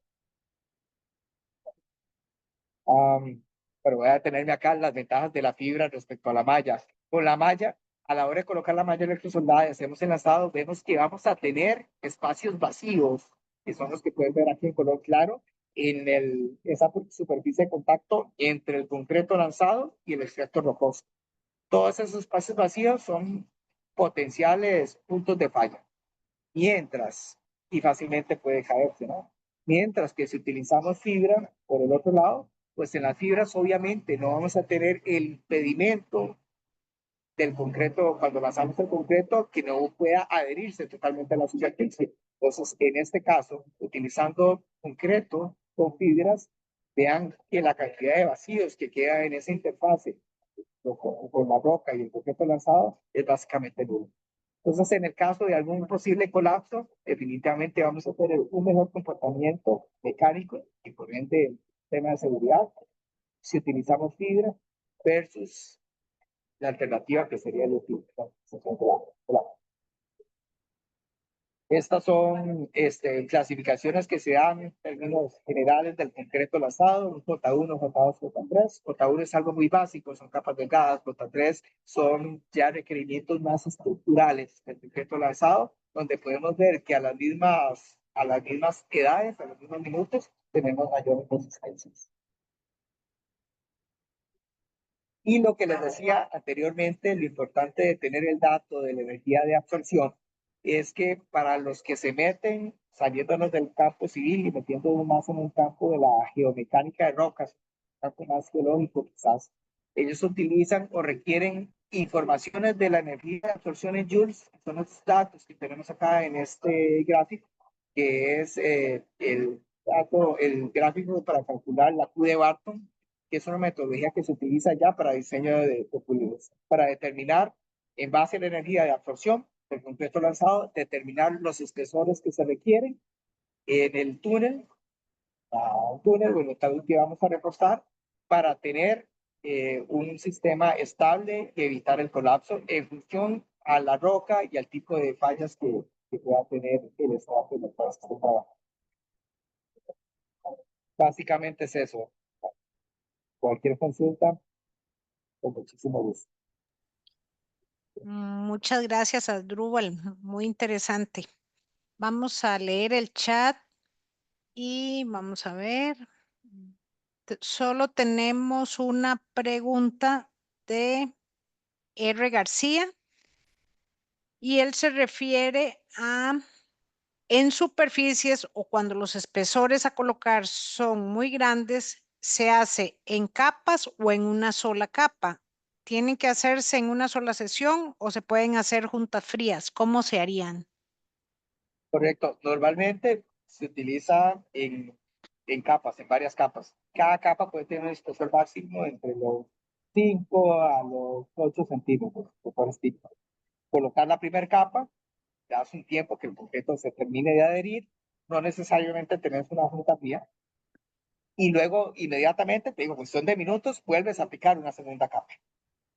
Pero voy a detenerme acá las ventajas de la fibra respecto a la malla. Con la malla, a la hora de colocar la malla electrosoldada y hacemos enlazado, vemos que vamos a tener espacios vacíos, que son los que pueden ver aquí en color claro, en esa superficie de contacto entre el concreto lanzado y el extracto rocoso. Todos esos espacios vacíos son potenciales puntos de falla. Mientras, y fácilmente puede caerse, ¿no? Mientras que si utilizamos fibra por el otro lado, pues en las fibras obviamente no vamos a tener el impedimento del concreto, cuando lanzamos el concreto, que no pueda adherirse totalmente a la superficie. Entonces, en este caso, utilizando concreto con fibras, vean que la cantidad de vacíos que queda en esa interfase con la roca y el concreto lanzado es básicamente nulo. Entonces, en el caso de algún posible colapso, definitivamente vamos a tener un mejor comportamiento mecánico y por ende tema de seguridad si utilizamos fibra versus la alternativa que sería el utilización de la Estas son clasificaciones que se dan en términos generales del concreto lanzado, un J1, J2, J3. J1 es algo muy básico, son capas delgadas. J3 son ya requerimientos más estructurales del concreto lanzado, donde podemos ver que a las mismas edades, a los mismos minutos, tenemos mayores resistencias. Y lo que les decía anteriormente, lo importante de tener el dato de la energía de absorción es que para los que se meten, saliéndonos del campo civil y metiéndonos más en un campo de la geomecánica de rocas, un campo más geológico quizás, ellos utilizan o requieren informaciones de la energía de absorción en joules, que son los datos que tenemos acá en este gráfico, que es el gráfico para calcular la Q de Barton, que es una metodología que se utiliza ya para diseño de polígonos, para determinar, en base a la energía de absorción del concreto lanzado, determinar los espesores que se requieren en el túnel, o en el talud que vamos a reforzar, para tener un sistema estable y evitar el colapso en función a la roca y al tipo de fallas que pueda tener el estrato en el cual se trabaja. Básicamente es eso. Cualquier consulta, con muchísimo gusto. Muchas gracias, Asdrúbal. Muy interesante. Vamos a leer el chat y vamos a ver. Solo tenemos una pregunta de R. García y él se refiere a en superficies o cuando los espesores a colocar son muy grandes, ¿se hace en capas o en una sola capa? ¿Tienen que hacerse en una sola sesión o se pueden hacer juntas frías? ¿Cómo se harían? Correcto. Normalmente se utiliza en capas, en varias capas. Cada capa puede tener un espesor máximo entre los 5 a los 8 centímetros, por estilo. Colocar la primera capa, te das un tiempo que el concreto se termine de adherir, no necesariamente tenés una junta fría, y luego inmediatamente, te digo, en cuestión de minutos, vuelves a aplicar una segunda capa.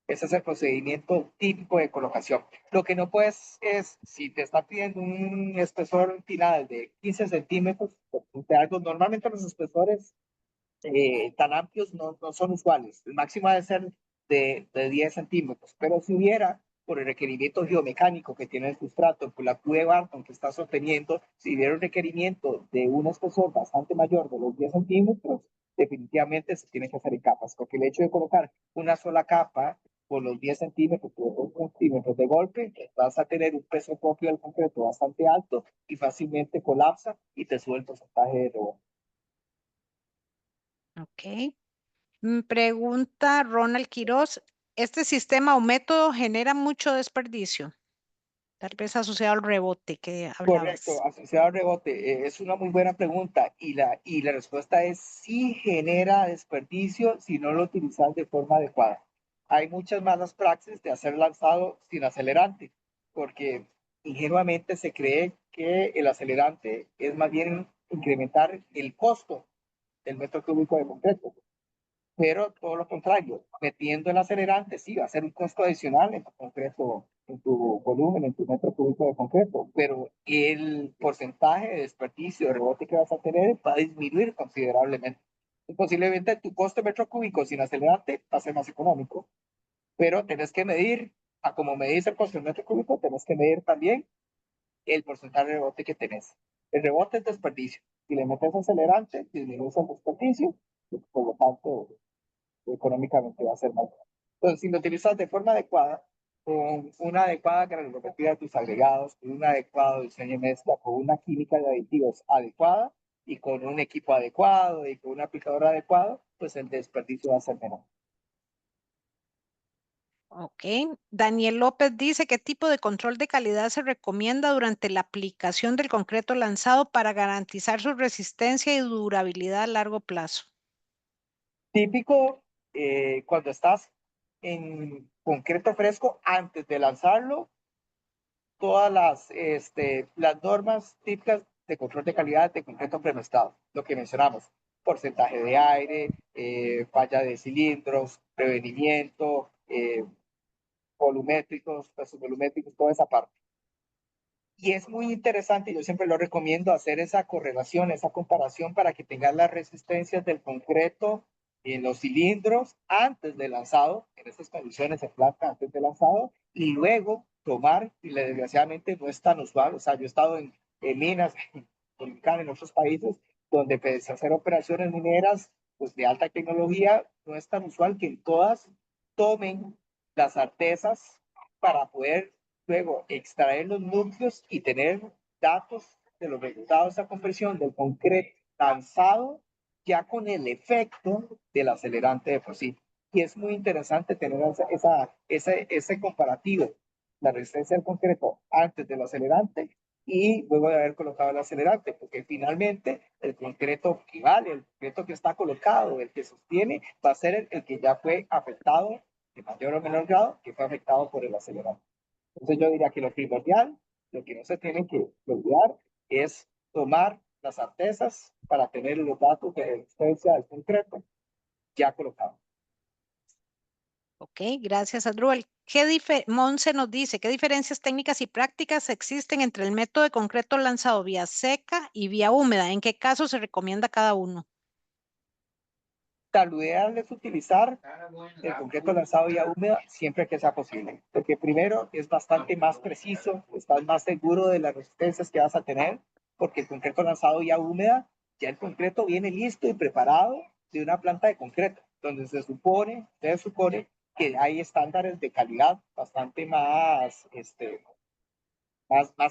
Ese es el procedimiento típico de colocación. Lo que no puedes es, si te está pidiendo un espesor final de 15 centímetros, de algo, normalmente los espesores tan amplios no son usuales. El máximo debe ser de 10 centímetros. Pero si hubiera, por el requerimiento geomecánico que tiene el sustrato, por la Q de Barton que está sosteniendo, si hubiera un requerimiento de un espesor bastante mayor de los 10 centímetros, definitivamente se tiene que hacer en capas, porque el hecho de colocar una sola capa por los 10 centímetros o 2 centímetros de golpe, vas a tener un peso propio del concreto bastante alto y fácilmente colapsa y te sube el porcentaje de rebote. Ok. Pregunta Ronald Quiroz, ¿este sistema o método genera mucho desperdicio? Tal vez asociado al rebote que hablabas. Correcto, asociado al rebote, es una muy buena pregunta y la respuesta es sí genera desperdicio si no lo utilizas de forma adecuada. Hay muchas malas praxis de hacer lanzado sin acelerante, porque ingenuamente se cree que el acelerante es más bien incrementar el costo del metro cúbico de concreto, pero todo lo contrario, metiendo el acelerante, sí, va a ser un costo adicional en tu concreto, en tu volumen, en tu metro cúbico de concreto, pero el porcentaje de desperdicio, de rebote que vas a tener va a disminuir considerablemente. Y posiblemente tu costo de metro cúbico sin acelerante va a ser más económico, pero tenés que medir, a como medís el costo del metro cúbico, tenés que medir también el porcentaje de rebote que tenés. El rebote es desperdicio. Si le metes acelerante, disminuyes el desperdicio, y por lo tanto económicamente va a ser mayor. Entonces, si lo utilizas de forma adecuada, con una adecuada granulometría de tus agregados, con un adecuado diseño de mezcla, con una química de aditivos adecuada y con un equipo adecuado y con un aplicador adecuado, pues el desperdicio va a ser menor. Ok. Daniel López dice, ¿qué tipo de control de calidad se recomienda durante la aplicación del concreto lanzado para garantizar su resistencia y durabilidad a largo plazo? Típico cuando estás en concreto fresco, antes de lanzarlo, todas las normas típicas de control de calidad de concreto premezclado, lo que mencionamos, porcentaje de aire, falla de cilindros, prevenimiento, volumétricos, pesos volumétricos, toda esa parte. Y es muy interesante, yo siempre lo recomiendo hacer esa correlación, esa comparación para que tengas las resistencias del concreto en los cilindros antes del lanzado, en estas condiciones en planta antes del lanzado, y luego tomar, y desgraciadamente no es tan usual, o sea, yo he estado en minas, en otros países, donde pese a hacer operaciones mineras pues, de alta tecnología, no es tan usual que todas tomen las artesas para poder luego extraer los núcleos y tener datos de los resultados de esa compresión del concreto lanzado ya con el efecto del acelerante de por sí. Y es muy interesante tener ese comparativo, la resistencia del concreto antes del acelerante y luego de haber colocado el acelerante, porque finalmente el concreto que vale, el concreto que está colocado, el que sostiene, va a ser el que ya fue afectado de mayor o menor grado, que fue afectado por el acelerante. Entonces yo diría que lo primordial, lo que no se tiene que olvidar, es tomar las artesas para tener los datos de resistencia del concreto ya colocados. Ok, gracias, Adruel. Monse nos dice, ¿qué diferencias técnicas y prácticas existen entre el método de concreto lanzado vía seca y vía húmeda? ¿En qué caso se recomienda cada uno? Lo ideal es utilizar el concreto lanzado vía húmeda siempre que sea posible, porque primero es bastante más preciso, estás más seguro de las resistencias que vas a tener, porque el concreto lanzado vía húmeda, ya el concreto viene listo y preparado de una planta de concreto, donde se supone que hay estándares de calidad bastante más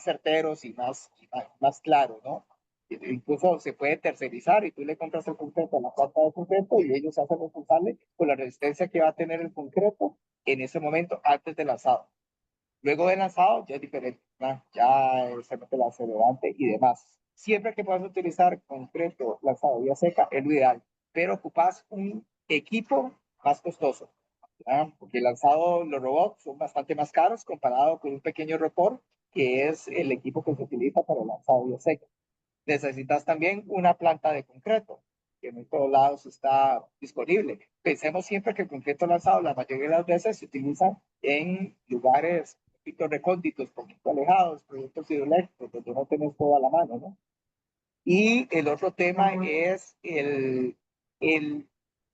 certeros y más claros, ¿no? Incluso se puede tercerizar y tú le compras el concreto a la planta de concreto y ellos se hacen responsables por la resistencia que va a tener el concreto en ese momento antes del lanzado. Luego del lanzado ya es diferente, ¿no? Ya se mete el acelerante y demás. Siempre que puedas utilizar concreto lanzado vía seca es lo ideal, pero ocupas un equipo más costoso, ¿no? Porque el lanzado, los robots son bastante más caros comparado con un pequeño rotor que es el equipo que se utiliza para el lanzado vía seca. Necesitas también una planta de concreto, que en todos lados está disponible. Pensemos siempre que el concreto lanzado la mayoría de las veces se utiliza en lugares un poquito recónditos, un poquito alejados, proyectos hidroeléctricos, donde no tenés toda la mano, ¿no? Y el otro tema es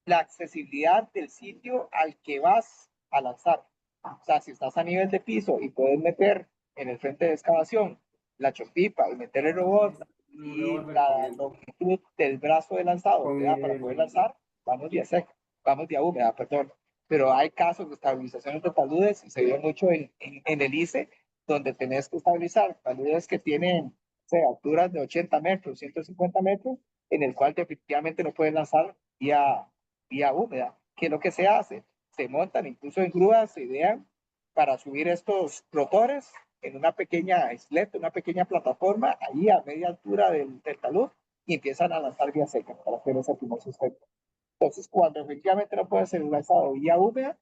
la accesibilidad del sitio al que vas a lanzar. O sea, si estás a nivel de piso y puedes meter en el frente de excavación la chompipa y meter el robot y la longitud del brazo de lanzado te da para poder lanzar, vamos vía seca, vamos vía húmeda, perdón. Pero hay casos de estabilización de taludes y se ve mucho en el ICE, donde tenés que estabilizar taludes que tienen sea, alturas de 80 metros, 150 metros, en el cual definitivamente no pueden lanzar vía húmeda. ¿Qué es lo que se hace? Se montan incluso en grúas, se idean para subir estos rotores en una pequeña isleta, una pequeña plataforma, ahí a media altura del talud, y empiezan a lanzar vía seca para hacer ese primer sustento. Entonces, cuando efectivamente no puede ser lanzado vía húmeda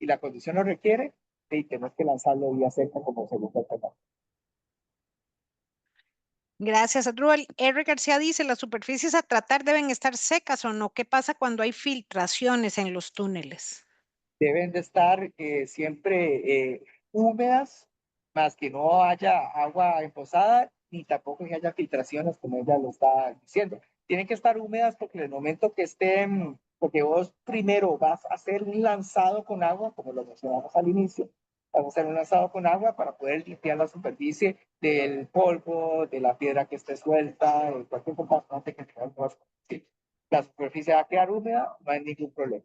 y la condición lo requiere, y tenemos que lanzarlo vía seca como segundo tema. Gracias, Adruel. R. García dice, ¿las superficies a tratar deben estar secas o no? ¿Qué pasa cuando hay filtraciones en los túneles? Deben de estar siempre húmedas, más que no haya agua emposada, ni tampoco que haya filtraciones, como ella lo está diciendo. Tienen que estar húmedas porque en el momento que estén, porque vos primero vas a hacer un lanzado con agua, como lo mencionamos al inicio, vas a hacer un lanzado con agua para poder limpiar la superficie del polvo, de la piedra que esté suelta, de cualquier componente que tenga. Sí. La superficie va a quedar húmeda, no hay ningún problema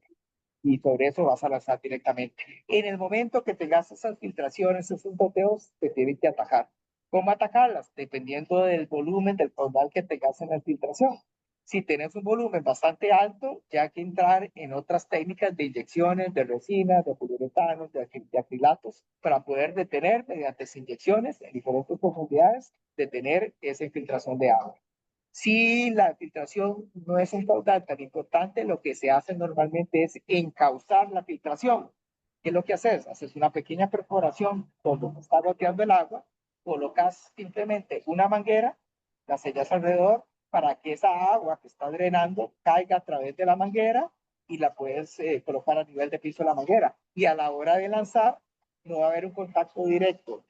y sobre eso vas a lanzar directamente. En el momento que tengas esas filtraciones, esos goteos, te tienen que atajar. ¿Cómo atacarlas? Dependiendo del volumen del caudal que tengas en la filtración. Si tienes un volumen bastante alto, ya hay que entrar en otras técnicas de inyecciones, de resinas, de poliuretanos, de acrilatos, para poder detener mediante inyecciones en diferentes profundidades, detener esa infiltración de agua. Si la filtración no es un caudal tan importante, lo que se hace normalmente es encauzar la filtración. ¿Qué es lo que haces? Haces una pequeña perforación donde está goteando el agua, colocas simplemente una manguera, la sellas alrededor para que esa agua que está drenando caiga a través de la manguera y la puedes colocar a nivel de piso de la manguera. Y a la hora de lanzar, no va a haber un contacto directo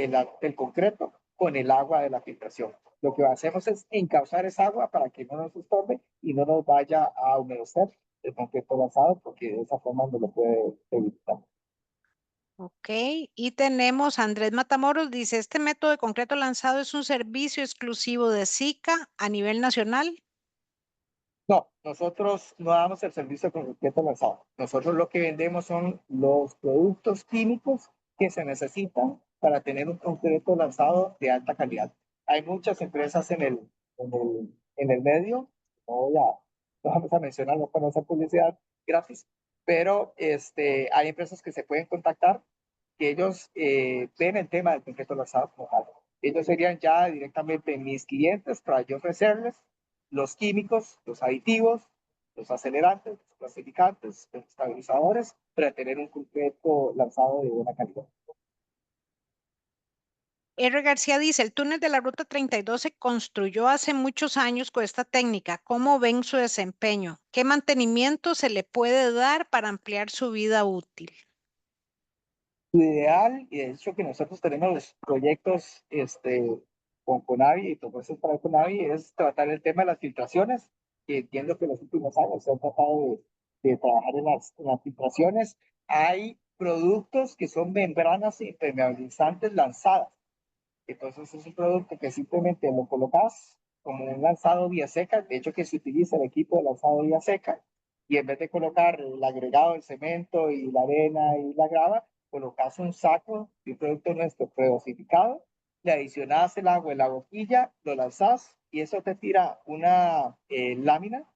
del concreto con el agua de la filtración. Lo que hacemos es encauzar esa agua para que no nos estorbe y no nos vaya a humedecer el concreto lanzado, porque de esa forma no lo puede evitar. Ok, y tenemos a Andrés Matamoros, dice, ¿este método de concreto lanzado es un servicio exclusivo de SICA a nivel nacional? No, nosotros no damos el servicio con concreto lanzado. Nosotros lo que vendemos son los productos químicos que se necesitan para tener un concreto lanzado de alta calidad. Hay muchas empresas en el medio, no, no vamos a mencionar, no para no hacer publicidad gratis, pero hay empresas que se pueden contactar, que ellos ven el tema del concreto lanzado como tal. Ellos serían ya directamente mis clientes para yo ofrecerles los químicos, los aditivos, los acelerantes, los clasificantes, los estabilizadores, para tener un concreto lanzado de buena calidad. R. García dice, el túnel de la Ruta 32 se construyó hace muchos años con esta técnica. ¿Cómo ven su desempeño? ¿Qué mantenimiento se le puede dar para ampliar su vida útil? Lo ideal, y de hecho que nosotros tenemos los proyectos con Conavi y todo eso para Conavi, es tratar el tema de las filtraciones, que entiendo que en los últimos años se han tratado de trabajar en las filtraciones. Hay productos que son membranas impermeabilizantes lanzadas. Entonces es un producto que simplemente lo colocas como un lanzado vía seca, de hecho que se utiliza el equipo de lanzado vía seca, y en vez de colocar el agregado, el cemento y la arena y la grava, colocas un saco de un producto nuestro predosificado, le adicionas el agua en la boquilla, lo lanzas y eso te tira una lámina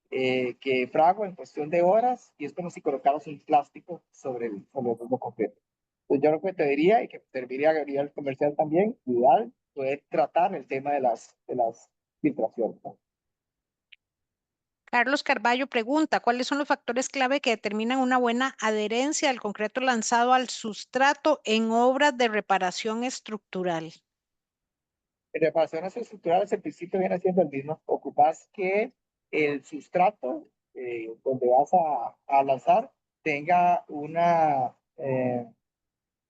que fragua en cuestión de horas y es como si colocaras un plástico sobre el mismo concreto. Pues yo lo que te diría y que serviría a nivel comercial también, ideal, poder tratar el tema de las filtraciones, ¿no? Carlos Carballo pregunta, ¿cuáles son los factores clave que determinan una buena adherencia del concreto lanzado al sustrato en obras de reparación estructural? En reparaciones estructurales, el principio viene siendo el mismo. Ocupas que el sustrato donde vas a lanzar tenga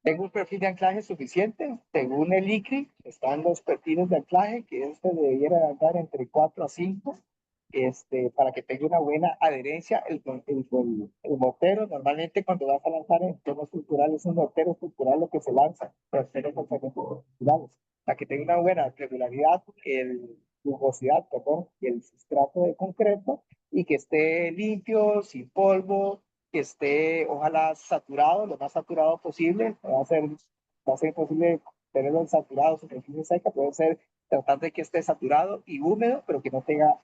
tengo un perfil de anclaje suficiente. Según el ICRI, están los perfiles de anclaje, que debiera andar entre 4 a 5, para que tenga una buena adherencia. El mortero, normalmente cuando vas a lanzar en entorno estructural, es un mortero estructural lo que se lanza, morteros estructurales. Para que tenga una buena regularidad, rugosidad, perdón, y el sustrato de concreto, y que esté limpio, sin polvo, que esté, ojalá, saturado, lo más saturado posible. Va a ser imposible tenerlo saturado, superficie seca, puede ser tratar de que esté saturado y húmedo, pero que no tenga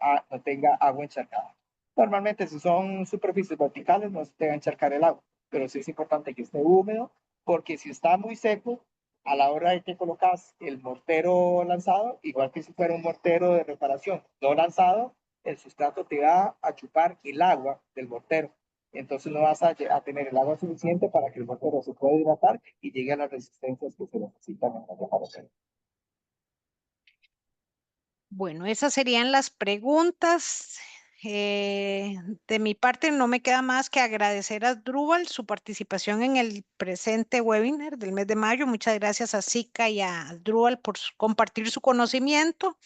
agua encharcada. Normalmente, si son superficies verticales, no se te va a encharcar el agua, pero sí es importante que esté húmedo, porque si está muy seco, a la hora de que colocas el mortero lanzado, igual que si fuera un mortero de reparación no lanzado, el sustrato te va a chupar el agua del mortero. Entonces no vas a tener el agua suficiente para que el mortero se pueda hidratar y llegue a las resistencias que se necesitan en la reparación. Bueno, esas serían las preguntas. De mi parte, no me queda más que agradecer a Drupal su participación en el presente webinar del mes de mayo. Muchas gracias a Zika y a Drupal por compartir su conocimiento.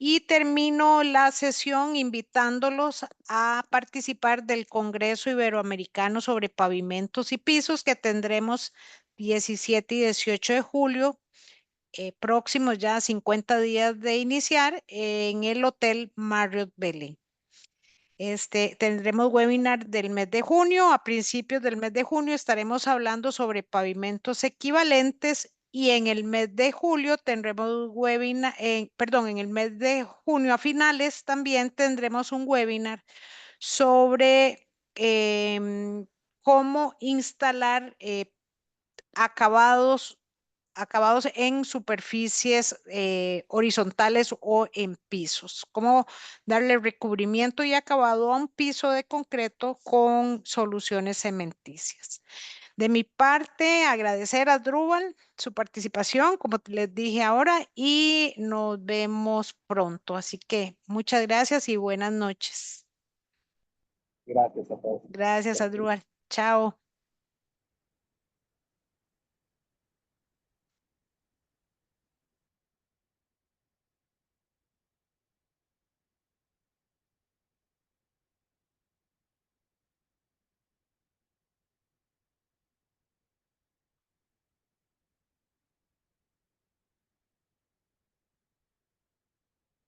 Y termino la sesión invitándolos a participar del Congreso Iberoamericano sobre Pavimentos y Pisos que tendremos 17 y 18 de julio próximos ya 50 días de iniciar en el Hotel Marriott Belén. Tendremos webinar del mes de junio. A principios del mes de junio estaremos hablando sobre pavimentos equivalentes y en el mes de julio tendremos webinar, perdón, en el mes de junio a finales también tendremos un webinar sobre cómo instalar acabados en superficies horizontales o en pisos. Cómo darle recubrimiento y acabado a un piso de concreto con soluciones cementicias. De mi parte, agradecer a Drupal su participación, como les dije ahora, y nos vemos pronto. Así que muchas gracias y buenas noches. Gracias a todos. Gracias a Drupal. Chao.